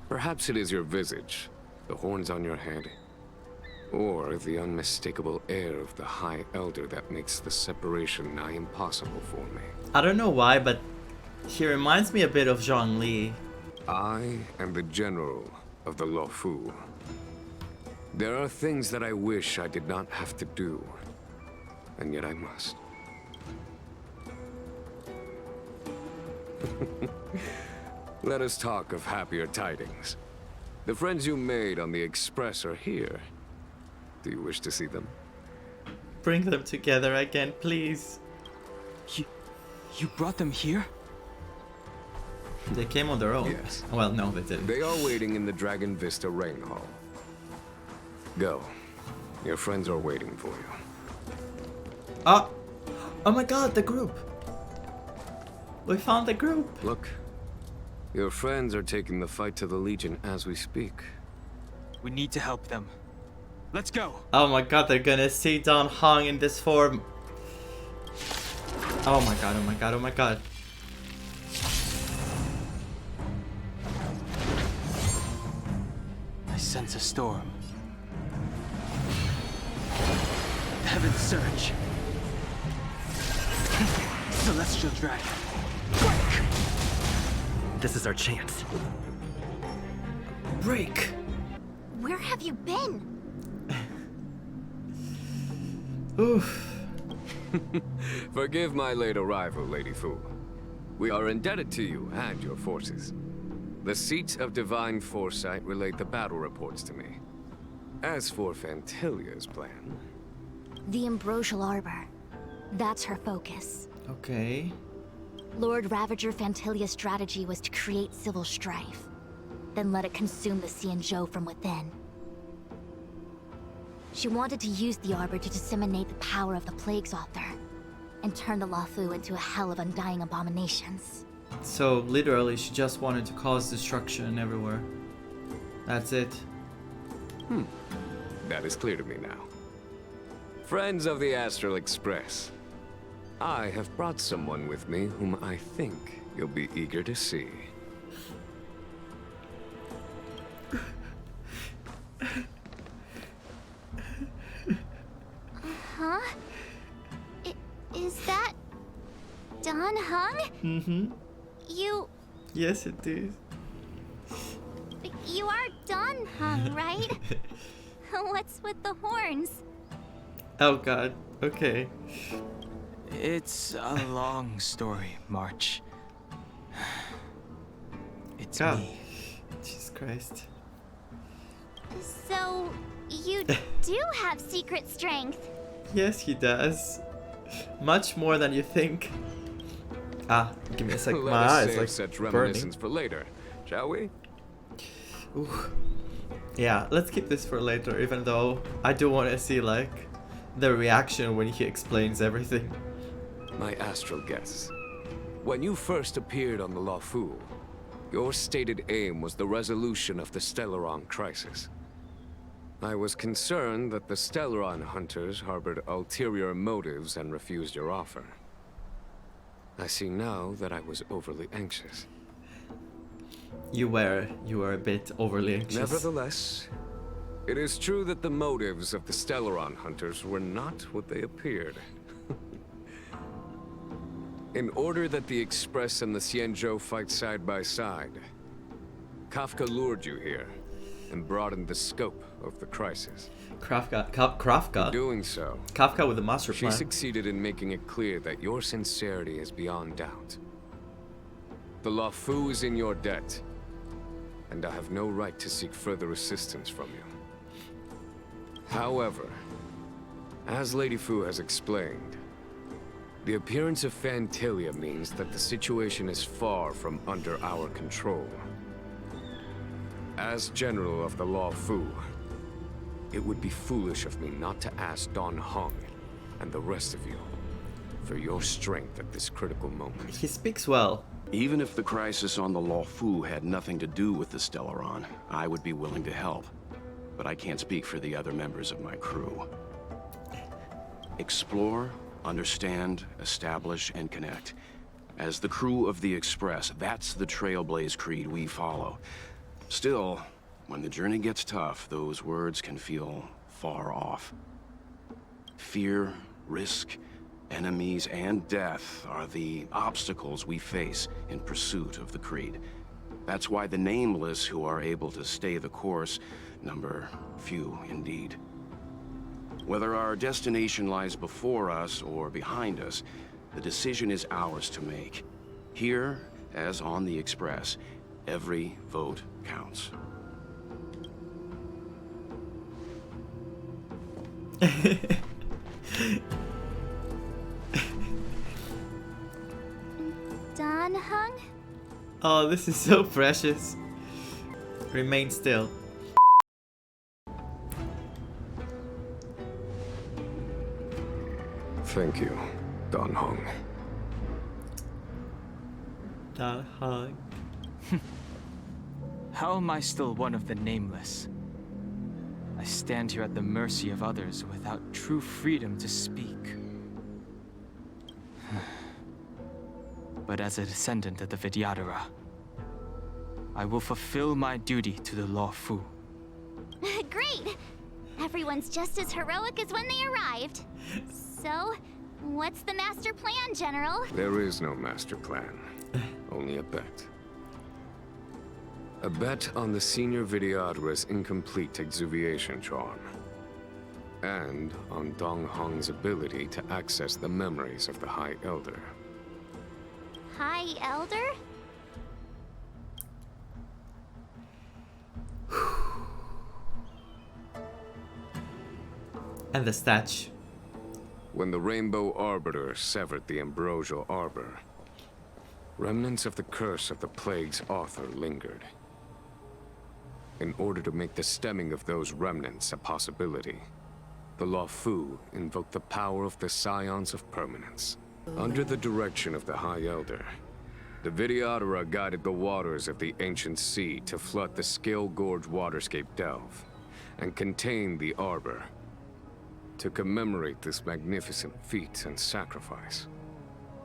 Perhaps it is your visage, the horns on your head, or the unmistakable air of the High Elder that makes the separation nigh impossible for me. I don't know why, but he reminds me a bit of Zhongli. I am the general of the Luofu. There are things that I wish I did not have to do, and yet I must. Let us talk of happier tidings. The friends you made on the Express are here. Do you wish to see them? Bring them together again, please. You brought them here? They came on their own. Yes. Well, no, they didn't. They are waiting in the Dragon Vista Rain Hall. Go. Your friends are waiting for you. Oh! Oh my god, the group! We found the group! Look. Your friends are taking the fight to the Legion as we speak. We need to help them. Let's go! Oh my god, they're gonna see Dan Heng in this form. Oh my god, oh my god, oh my god. I sense a storm. The heavens surge. Celestial dragon. Break! This is our chance. Break! Where have you been? Oof. Forgive my late arrival, Lady Fu. We are indebted to you and your forces. The seats of divine foresight relate the battle reports to me. As for Phantylia's plan... The Ambrosial Arbor. That's her focus. Okay. Lord Ravager Phantylia's strategy was to create civil strife, then let it consume the Xianzhou from within. She wanted to use the Arbor to disseminate the power of the Plague's author, and turn the Luofu into a hell of undying abominations. So, literally, she just wanted to cause destruction everywhere. That's it. That is clear to me now. Friends of the Astral Express, I have brought someone with me whom I think you'll be eager to see. Huh? Is Is that Dan Heng? Mm-hmm. You Yes, it is. you are Dan Heng, right? What's with the horns? Oh god. Okay. It's a long story, March. It's God. me. Jesus Christ. So, you do have secret strength. Yes, he does. Much more than you think. Ah, give me a sec. Let My us eyes save like such burning. reminiscence for later, shall we? Ooh. Yeah, let's keep this for later, even though I do want to see like the reaction when he explains everything. My astral guess. When you first appeared on the Lawfu, your stated aim was the resolution of the Stellaron crisis. I was concerned that the Stellaron hunters harbored ulterior motives and refused your offer. I see now that I was overly anxious. You were a bit overly anxious. Nevertheless, it is true that the motives of the Stellaron hunters were not what they appeared. In order that the Express and the Xianzhou fight side by side, Kafka lured you here and broadened the scope of the crisis. Kafka. In doing so, Kafka with the master she plan. succeeded in making it clear that your sincerity is beyond doubt. The Lawfu is in your debt, and I have no right to seek further assistance from you. However, as Lady Fu has explained, the appearance of Phantylia means that the situation is far from under our control. As General of the Lawfu, it would be foolish of me not to ask Dan Heng and the rest of you for your strength at this critical moment. He speaks well. Even if the crisis on the Lawfu had nothing to do with the Stellaron, I would be willing to help. But I can't speak for the other members of my crew. Explore, understand, establish, and connect. As the crew of the Express, that's the Trailblaze creed we follow. Still, when the journey gets tough, those words can feel far off. Fear, risk, enemies, and death are the obstacles we face in pursuit of the creed. That's why the nameless who are able to stay the course number few indeed. Whether our destination lies before us or behind us, the decision is ours to make. Here, as on the Express, every vote counts. Dan Heng? Oh, this is so precious. Remain still. Thank you, Dan Heng. Dan Heng. How am I still one of the nameless? I stand here at the mercy of others without true freedom to speak. But as a descendant of the Vidyadhara, I will fulfill my duty to the Lawfu. Great! Everyone's just as heroic as when they arrived. So, what's the master plan, General? There is no master plan, only a bet. A bet on the senior Vidyadhara's incomplete exuviation charm. And on Dan Heng's ability to access the memories of the High Elder. High Elder? And the statue. When the Rainbow Arbiter severed the Ambrosial Arbor, remnants of the curse of the Plague's author lingered. In order to make the stemming of those remnants a possibility, the Lawfu invoked the power of the Scions of Permanence. Under the direction of the High Elder, the Vidyadhara guided the waters of the ancient sea to flood the Scale Gorge waterscape delve and contain the Arbor. To commemorate this magnificent feat and sacrifice,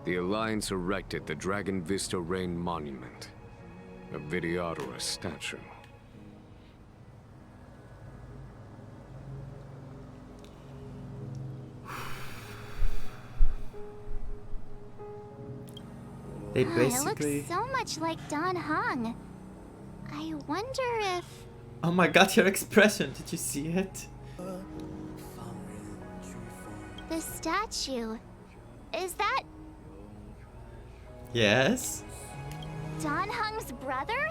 the Alliance erected the Dragon Vista Rain Monument, a Vidyadhara statue. They It basically... looks so much like Dan Heng. I wonder if... Oh my god, your expression, did you see it? The statue... Is that Yes? Dan Heng's brother?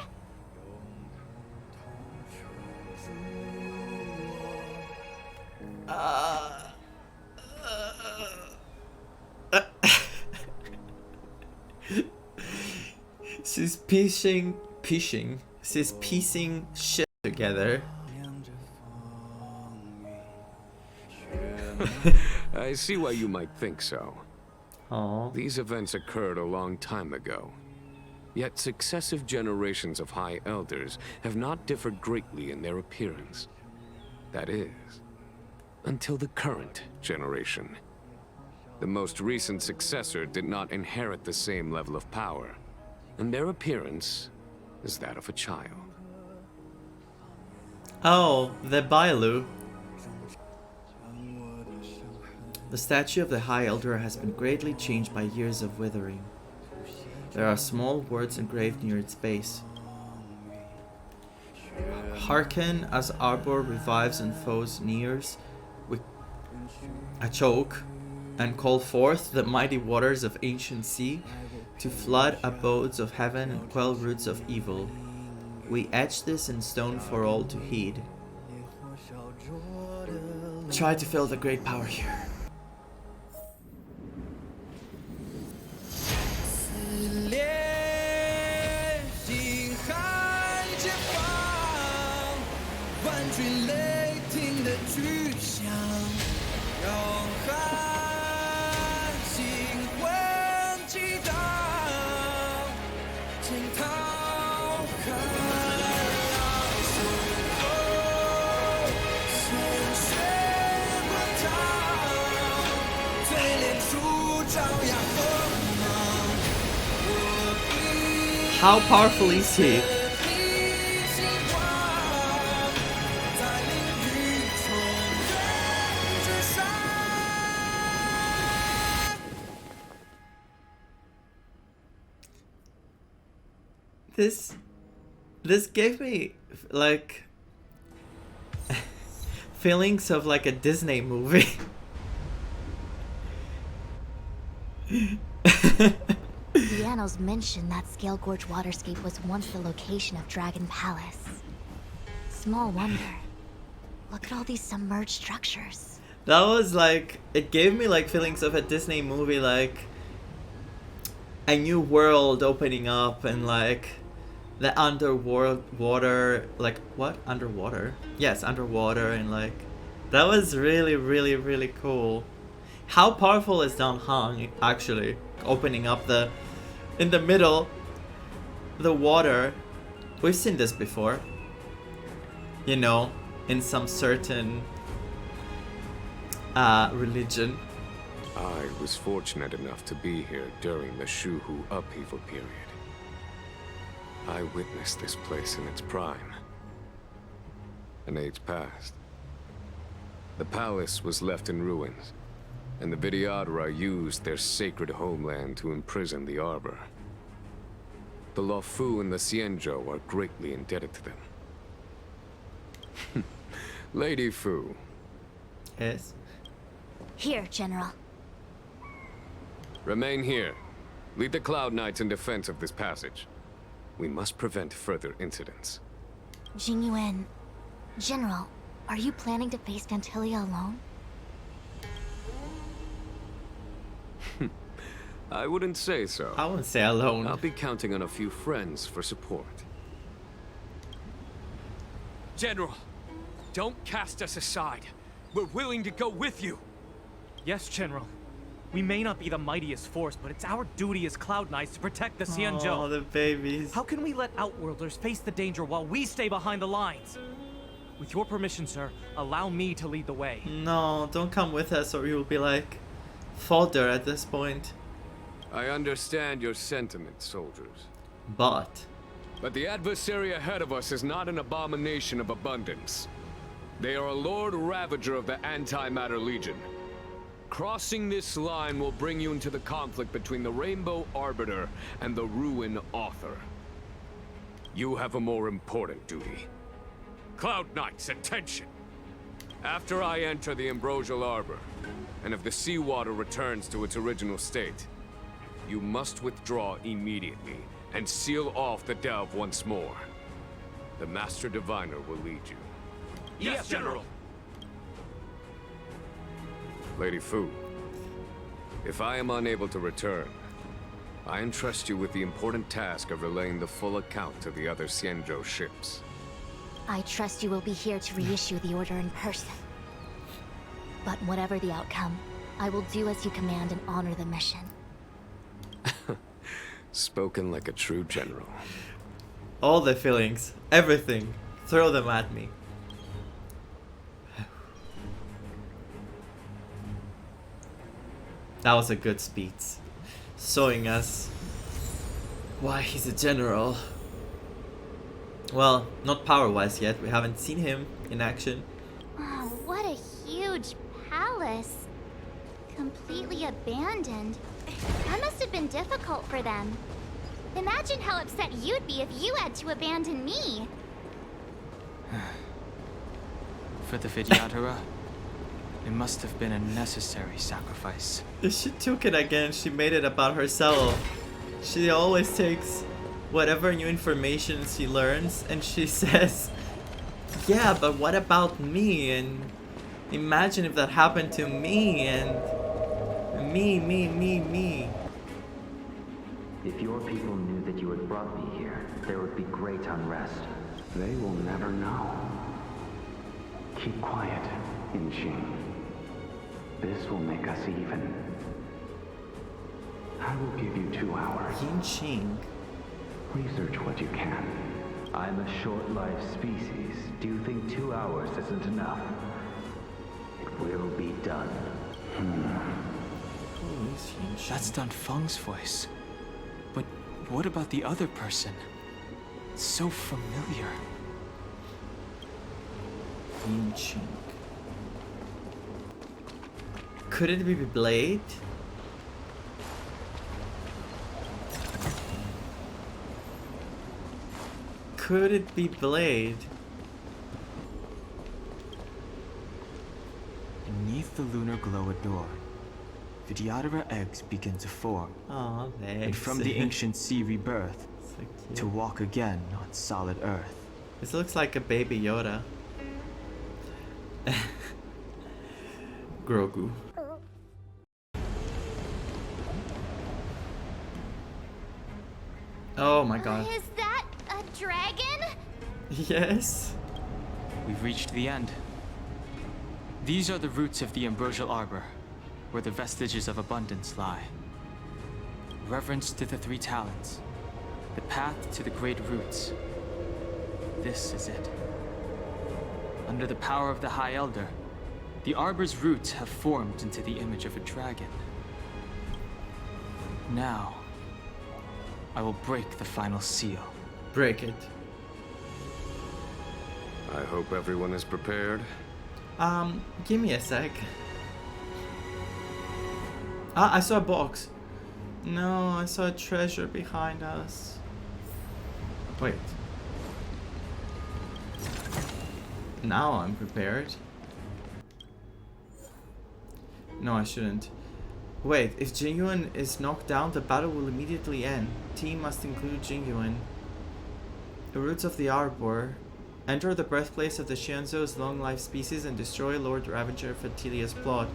She's piecing shit together. I see why you might think so. Aww. These events occurred a long time ago. Yet successive generations of High Elders have not differed greatly in their appearance. That is, until the current generation. The most recent successor did not inherit the same level of power, and their appearance is that of a child. Oh, the Bailu. The statue of the High Elder has been greatly changed by years of withering. There are small words engraved near its base. Hearken as Arbor revives and foes nears with a choke, and call forth the mighty waters of ancient sea to flood abodes of heaven and quell roots of evil. We etch this in stone for all to heed. Try to feel the great power here. How powerful is he? This gave me like feelings of like a Disney movie. The annals mention that Scale Gorge waterscape was once the location of Dragon Palace. Small wonder. Look at all these submerged structures. That was like, it gave me like feelings of a Disney movie, like a new world opening up and like the underwater, like what? Underwater? Yes, underwater, and like that was really, really, really cool. How powerful is Dan Heng actually? Opening up in the middle, the water. We've seen this before. You know, in some certain religion. I was fortunate enough to be here during the Shuhu upheaval period. I witnessed this place in its prime. An age passed. The palace was left in ruins, and the Vidyadhara used their sacred homeland to imprison the Arbor. The Luofu and the Xianzhou are greatly indebted to them. Lady Fu. Yes? Here, General. Remain here. Lead the Cloud Knights in defense of this passage. We must prevent further incidents. Jing Yuan. General, are you planning to face Phantylia alone? I wouldn't say so. I wouldn't say alone. I'll be counting on a few friends for support. General, don't cast us aside. We're willing to go with you. Yes, General. We may not be the mightiest force, but it's our duty as Cloud Knights to protect the Xianzhou. Oh, the babies. How can we let Outworlders face the danger while we stay behind the lines? With your permission, sir, allow me to lead the way. No, don't come with us or you'll be like fodder at this point. I understand your sentiments, soldiers. But the adversary ahead of us is not an abomination of abundance. They are a Lord Ravager of the Antimatter Legion. Crossing this line will bring you into the conflict between the Rainbow Arbiter and the Ruin Author. You have a more important duty. Cloud Knights, attention! After I enter the Ambrosial Arbor, and if the seawater returns to its original state, you must withdraw immediately and seal off the delve once more. The Master Diviner will lead you. Yes, General! Lady Fu, if I am unable to return, I entrust you with the important task of relaying the full account to the other Xianzhou ships. I trust you will be here to reissue the order in person. But whatever the outcome, I will do as you command and honor the mission. Spoken like a true general. All the feelings, everything, throw them at me. That was a good speech, showing us why he's a general. Well, not power-wise yet, we haven't seen him in action. Oh, what a huge palace. Completely abandoned. That must have been difficult for them. Imagine how upset you'd be if you had to abandon me. For the Vidyadhara, it must have been a necessary sacrifice. She took it again, she made it about herself. She always takes whatever new information she learns and she says, yeah, but what about me? And imagine if that happened to me, and me. If your people knew that you had brought me here, there would be great unrest. They will never know. Keep quiet, Jing. This will make us even. I will give you 2 hours. Jing. Research what you can. I'm a short-lived species. Do you think 2 hours isn't enough? It will be done. That's Dan Feng's voice. But what about the other person? It's so familiar. Jing. Could it be Blade? Could it be Blade? Beneath the lunar glow adore, Vidyadhara eggs begin to form. Aw, eggs. And from the ancient sea rebirth, So to walk again on solid earth. This looks like a baby Yoda. Grogu. Oh my god. Is that a dragon? Yes. We've reached the end. These are the roots of the Ambrosial Arbor, where the vestiges of abundance lie. Reverence to the 3 talents, the path to the great roots. This is it. Under the power of the High Elder, the Arbor's roots have formed into the image of a dragon. Now, I will break the final seal. Break it. I hope everyone is prepared. Give me a sec. Ah, I saw a box. No, I saw a treasure behind us. Wait. Now I'm prepared. No, I shouldn't. Wait, if Jing Yuan is knocked down, the battle will immediately end. Team must include Jing Yuan. The roots of the Arbor. Enter the birthplace of the Xianzhou's long-lived species and destroy Lord Ravager Phantylia's plot.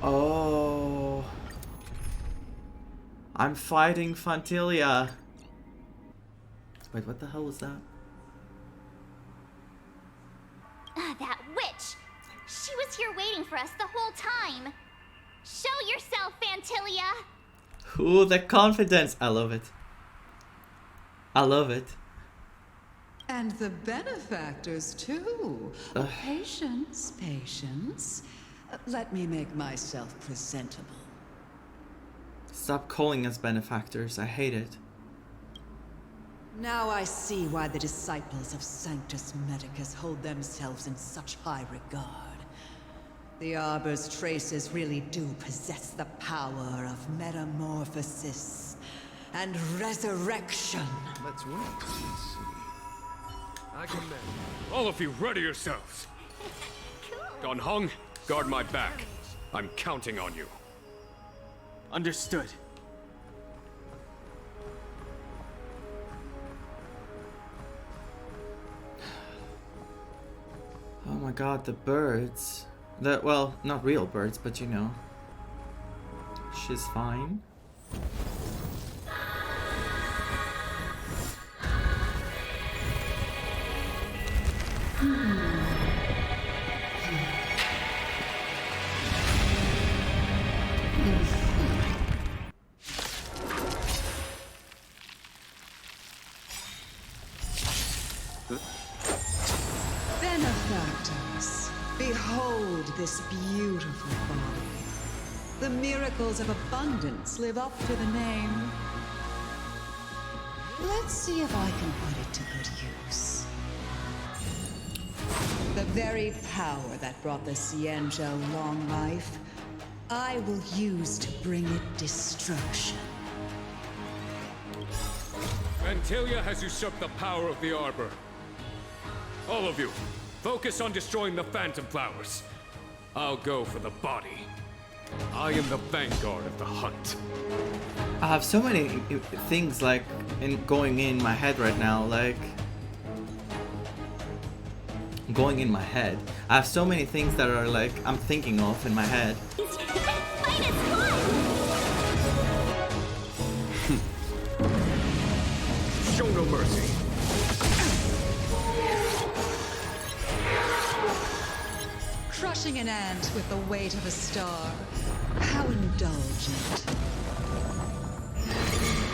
Oh. I'm fighting Phantylia. Wait, what the hell was that? That witch! She was here waiting for us the whole time. Show yourself, Phantylia! Ooh, the confidence. I love it. I love it. And the benefactors, too. Patience, patience. Let me make myself presentable. Stop calling us benefactors. I hate it. Now I see why the disciples of Sanctus Medicus hold themselves in such high regard. The Arbor's traces really do possess the power of metamorphosis and resurrection. Let's wait. Let's see. I command. All of you, ready yourselves. Dan Heng, guard my back. I'm counting on you. Understood. Oh my god, the birds. Well, not real birds, but you know. She's fine. Benefactors, behold this beautiful body. The miracles of abundance live up to the name. Let's see if I can put it to good use. The very power that brought the Xianzhou long life, I will use to bring it destruction. Phantylia has usurped the power of the Arbor. All of you, focus on destroying the Phantom Flowers. I'll go for the body. I am the vanguard of the hunt. I have so many things like going in my head right now, like going in my head. I have so many things that are like I'm thinking of in my head. Show no mercy. Crushing an ant with the weight of a star. How indulgent.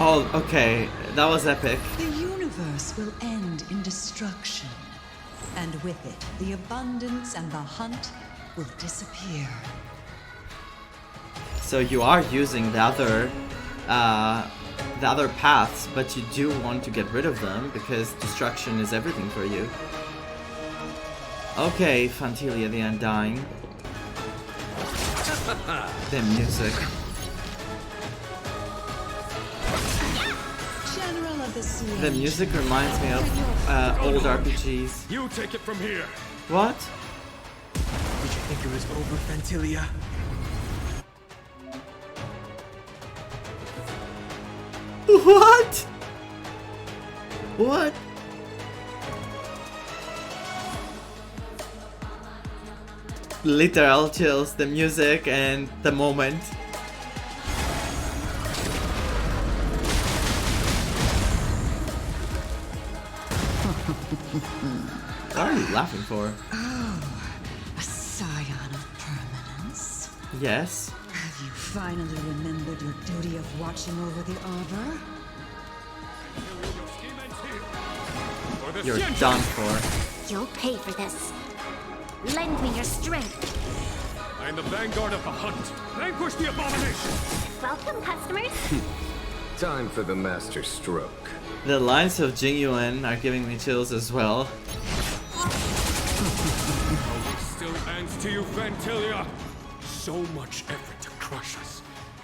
Oh, okay. That was epic. The universe will end in destruction. And with it, the abundance and the hunt will disappear. So you are using the other paths, but you do want to get rid of them because destruction is everything for you. Okay, Phantylia the Undying. The music. General of the sea. The music reminds me of old RPGs. You take it from here. What? Did you think it was over, Phantylia? What? What? Literal chills, the music and the moment. What are you laughing for? Oh, a scion of permanence. Yes. Have you finally remembered your duty of watching over the Arbor? You're done for. You'll pay for this. Lend me your strength. I am the vanguard of the hunt. Vanquish the abomination. Welcome, customers. Time for the master stroke. The lines of Jing Yuan are giving me chills as well. Still ends to you, Phantylia. So much effort to crush us,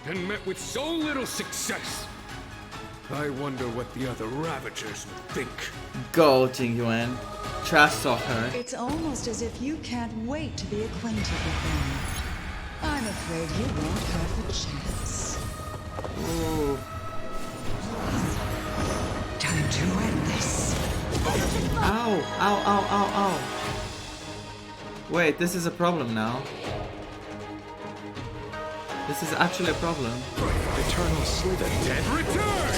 and met with so little success. I wonder what the other Ravagers would think. Go, Jing Yuan. Trash talk her. It's almost as if you can't wait to be acquainted with them. I'm afraid you won't have the chance. Ooh. Time to end this. Ow, ow, ow, ow, ow. Wait, this is a problem now. This is actually a problem. Eternal sleep. The dead return!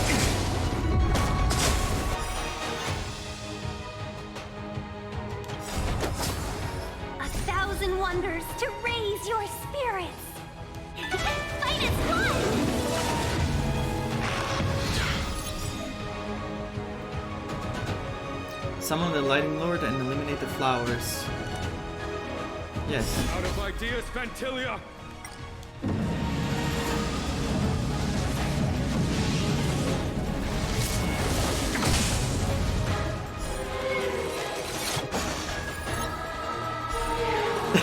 1,000 wonders to raise your spirits. Fight is fun! Summon the Lightning Lord and eliminate the flowers. Yes. Out of ideas, Phantylia!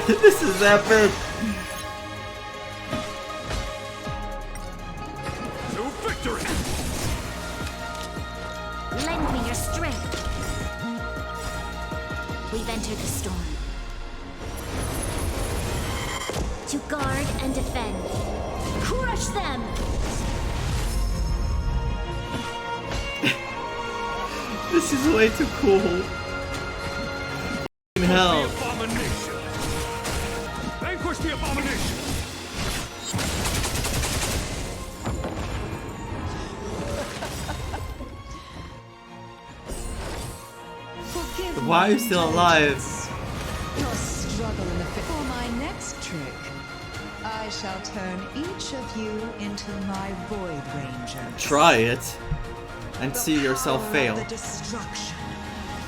This is epic. To victory! Lend me your strength. We've entered the storm. To guard and defend. Crush them! This is way too cool. Hell. Abomination! Vanquish the abomination! Why are you still alive? Your struggle in the for my next trick, I shall turn each of you into my Void Rangers. Try it and see yourself fail. The destruction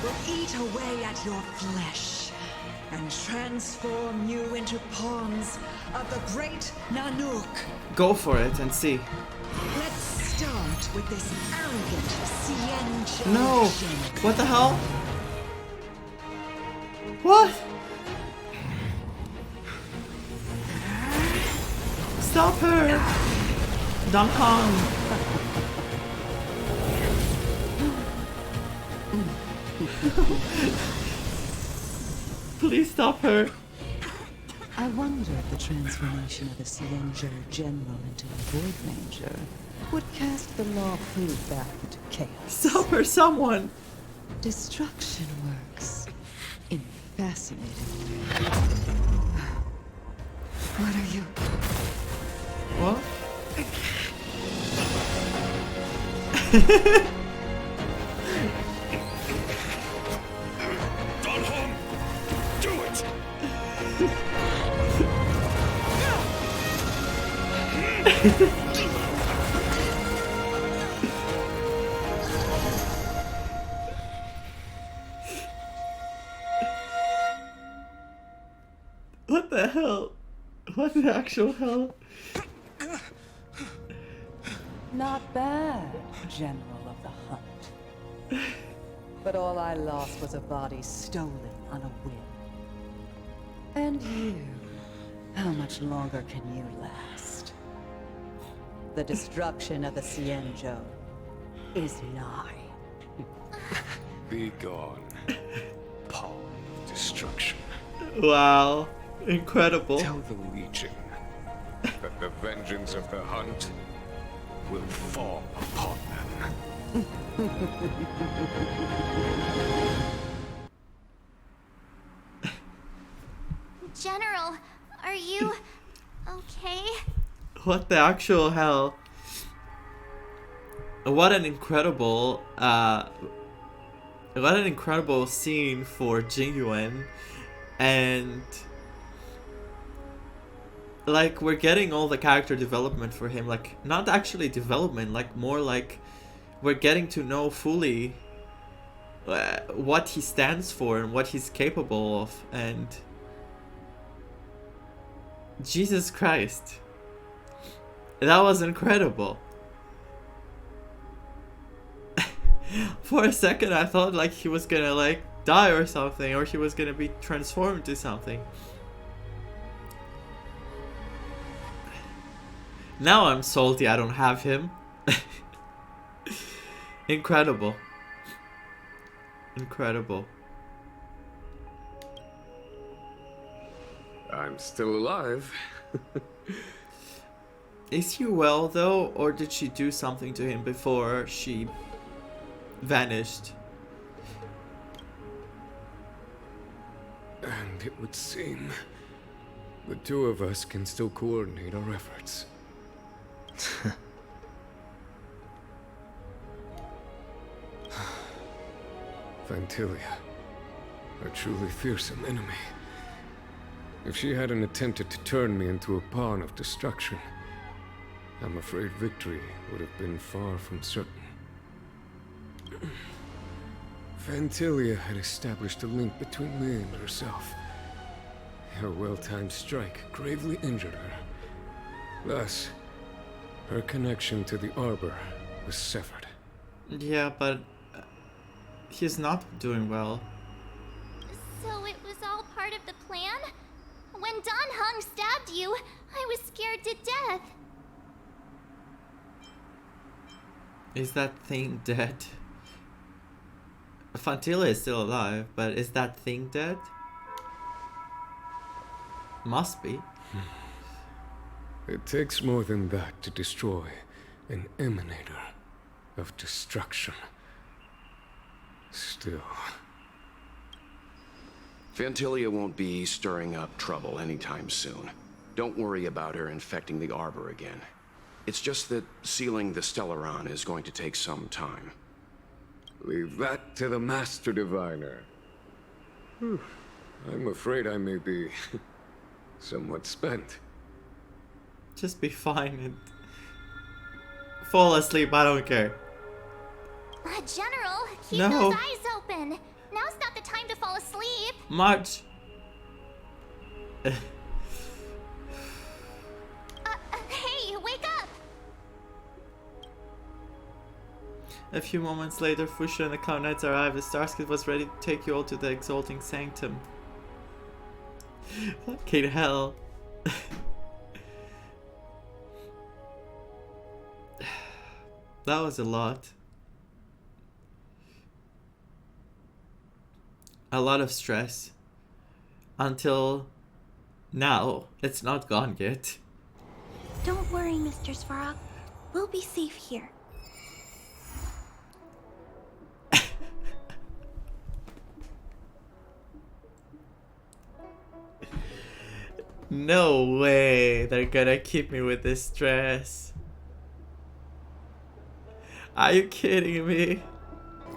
will eat away at your flesh and transform you into pawns of the great Nanook. Go for it and see. Let's start with this arrogant Cienjo. No! What the hell? What? Stop her! Dan Heng! Please stop her. I wonder if the transformation of a Cienjo general into a Void Ranger would cast the Law Food back into chaos. Stop her, someone! Destruction works in fascinating ways. What are you? What? Dan Heng! Do it! What the hell? What the actual hell? Not bad, General of the Hunt. But all I lost was a body stolen on a whim. And you, how much longer can you last? The destruction of the Cienjo is nigh. Be gone. Pawn of destruction. Wow. Incredible. Tell the Legion that the vengeance of the Hunt will fall upon them. General, are you okay? What the actual hell? What an incredible scene for Jing Yuan. And like we're getting all the character development for him, like not actually development, like more like we're getting to know fully what he stands for and what he's capable of. And Jesus Christ, that was incredible. For a second I thought like he was gonna like die or something, or he was gonna be transformed to something. Now I'm salty I don't have him. Incredible. Incredible. I'm still alive. Is he well though, or did she do something to him before she vanished? And it would seem the two of us can still coordinate our efforts. Phantylia, a truly fearsome enemy. If she hadn't attempted to turn me into a pawn of destruction, I'm afraid victory would have been far from certain. Phantylia had established a link between me and herself. Her well-timed strike gravely injured her. Thus, her connection to the Arbor was severed. Yeah, but he's not doing well. So it was all part of the plan? When Dan Heng stabbed you, I was scared to death. Is that thing dead? Phantylia is still alive, but is that thing dead? Must be. It takes more than that to destroy an emanator of destruction. Still. Phantylia won't be stirring up trouble anytime soon. Don't worry about her infecting the Arbor again. It's just that sealing the Stellaron is going to take some time. Leave that to the Master Diviner. I'm afraid I may be somewhat spent. Just be fine and fall asleep, I don't care. General, keep No. those eyes open. Now's not the time to fall asleep. March. Hey, wake up! A few moments later, Fusha and the Cloud Knights arrived as Starsky was ready to take you all to the Exalting Sanctum. Fucking hell. That was a lot. A lot of stress. Until now. It's not gone yet. Don't worry, Mr. Svarog. We'll be safe here. No way they're gonna keep me with this stress. Are you kidding me?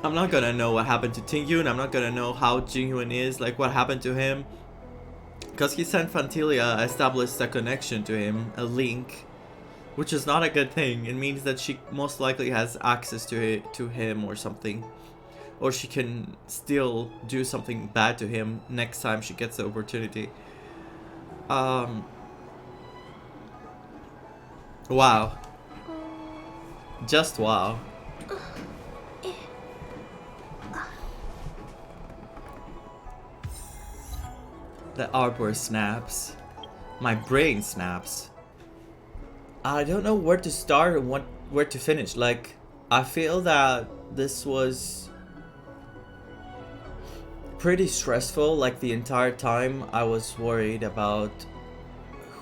I'm not gonna know what happened to Ting Yun. I'm not gonna know how Jing Yuan is, like what happened to him. Because he sent Phantylia established a connection to him, a link. Which is not a good thing. It means that she most likely has access to him or something. Or she can still do something bad to him next time she gets the opportunity. Wow. Just wow. The Arbor snaps. My brain snaps. I don't know where to start and where to finish. Like, I feel that this was pretty stressful. Like, the entire time I was worried about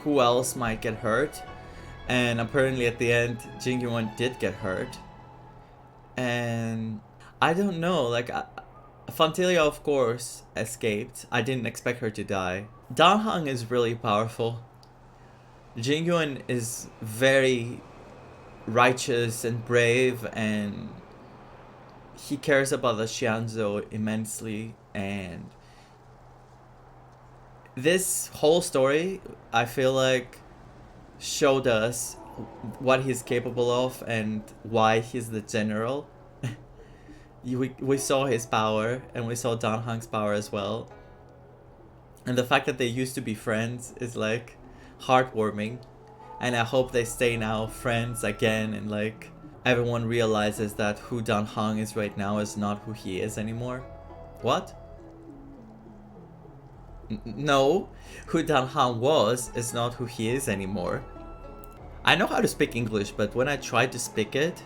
who else might get hurt. And apparently at the end, Jing Yuan did get hurt. And I don't know, like, Phantylia of course escaped. I didn't expect her to die. Dan Heng is really powerful. Jing Yuan is very righteous and brave, and he cares about the Xianzhou immensely. And this whole story, I feel like, showed us what he's capable of and why he's the general. We saw his power, and we saw Dan Heng's power as well. And the fact that they used to be friends is like heartwarming. And I hope they stay now friends again, and like everyone realizes that who Dan Heng is right now is not who he is anymore. What? No, who Dan Heng was is not who he is anymore. I know how to speak English, but when I try to speak it,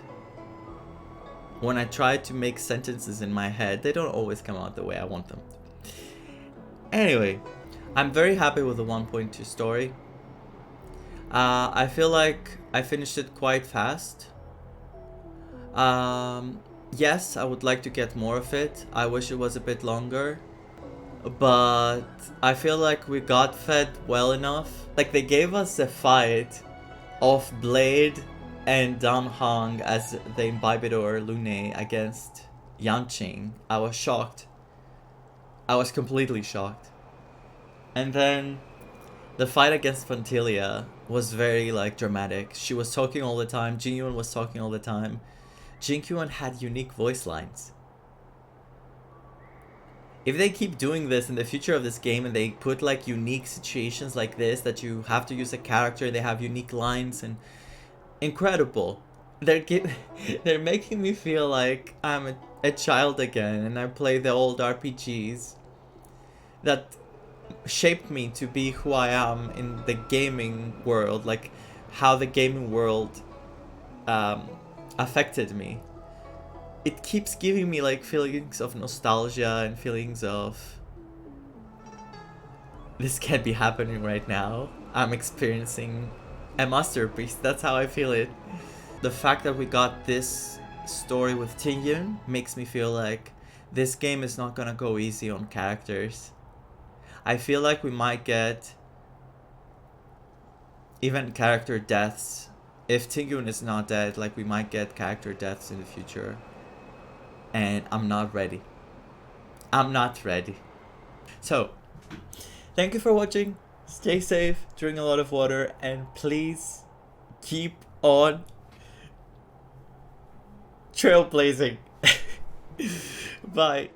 when I try to make sentences in my head, they don't always come out the way I want them. Anyway, I'm very happy with the 1.2 story. I feel like I finished it quite fast. Yes, I would like to get more of it. I wish it was a bit longer. But I feel like we got fed well enough. Like, they gave us a fight of Blade and Dan Heng as the Imbibidor Lune against Yanqing. I was shocked. I was completely shocked. And then the fight against Phantylia was very like dramatic. She was talking all the time. Jing Yuan was talking all the time. Jing Yuan had unique voice lines. If they keep doing this in the future of this game, and they put like unique situations like this that you have to use a character, they have unique lines, and incredible. They're making me feel like I'm a child again, and I play the old RPGs that shaped me to be who I am in the gaming world, like how the gaming world affected me. It keeps giving me like feelings of nostalgia and feelings of this can't be happening right now. I'm experiencing a masterpiece. That's how I feel it. The fact that we got this story with Ting Yun makes me feel like this game is not gonna go easy on characters. I feel like we might get even character deaths. If Ting Yun is not dead, like we might get character deaths in the future. And I'm not ready. I'm not ready. So, thank you for watching. Stay safe, drink a lot of water, and please keep on trailblazing. Bye.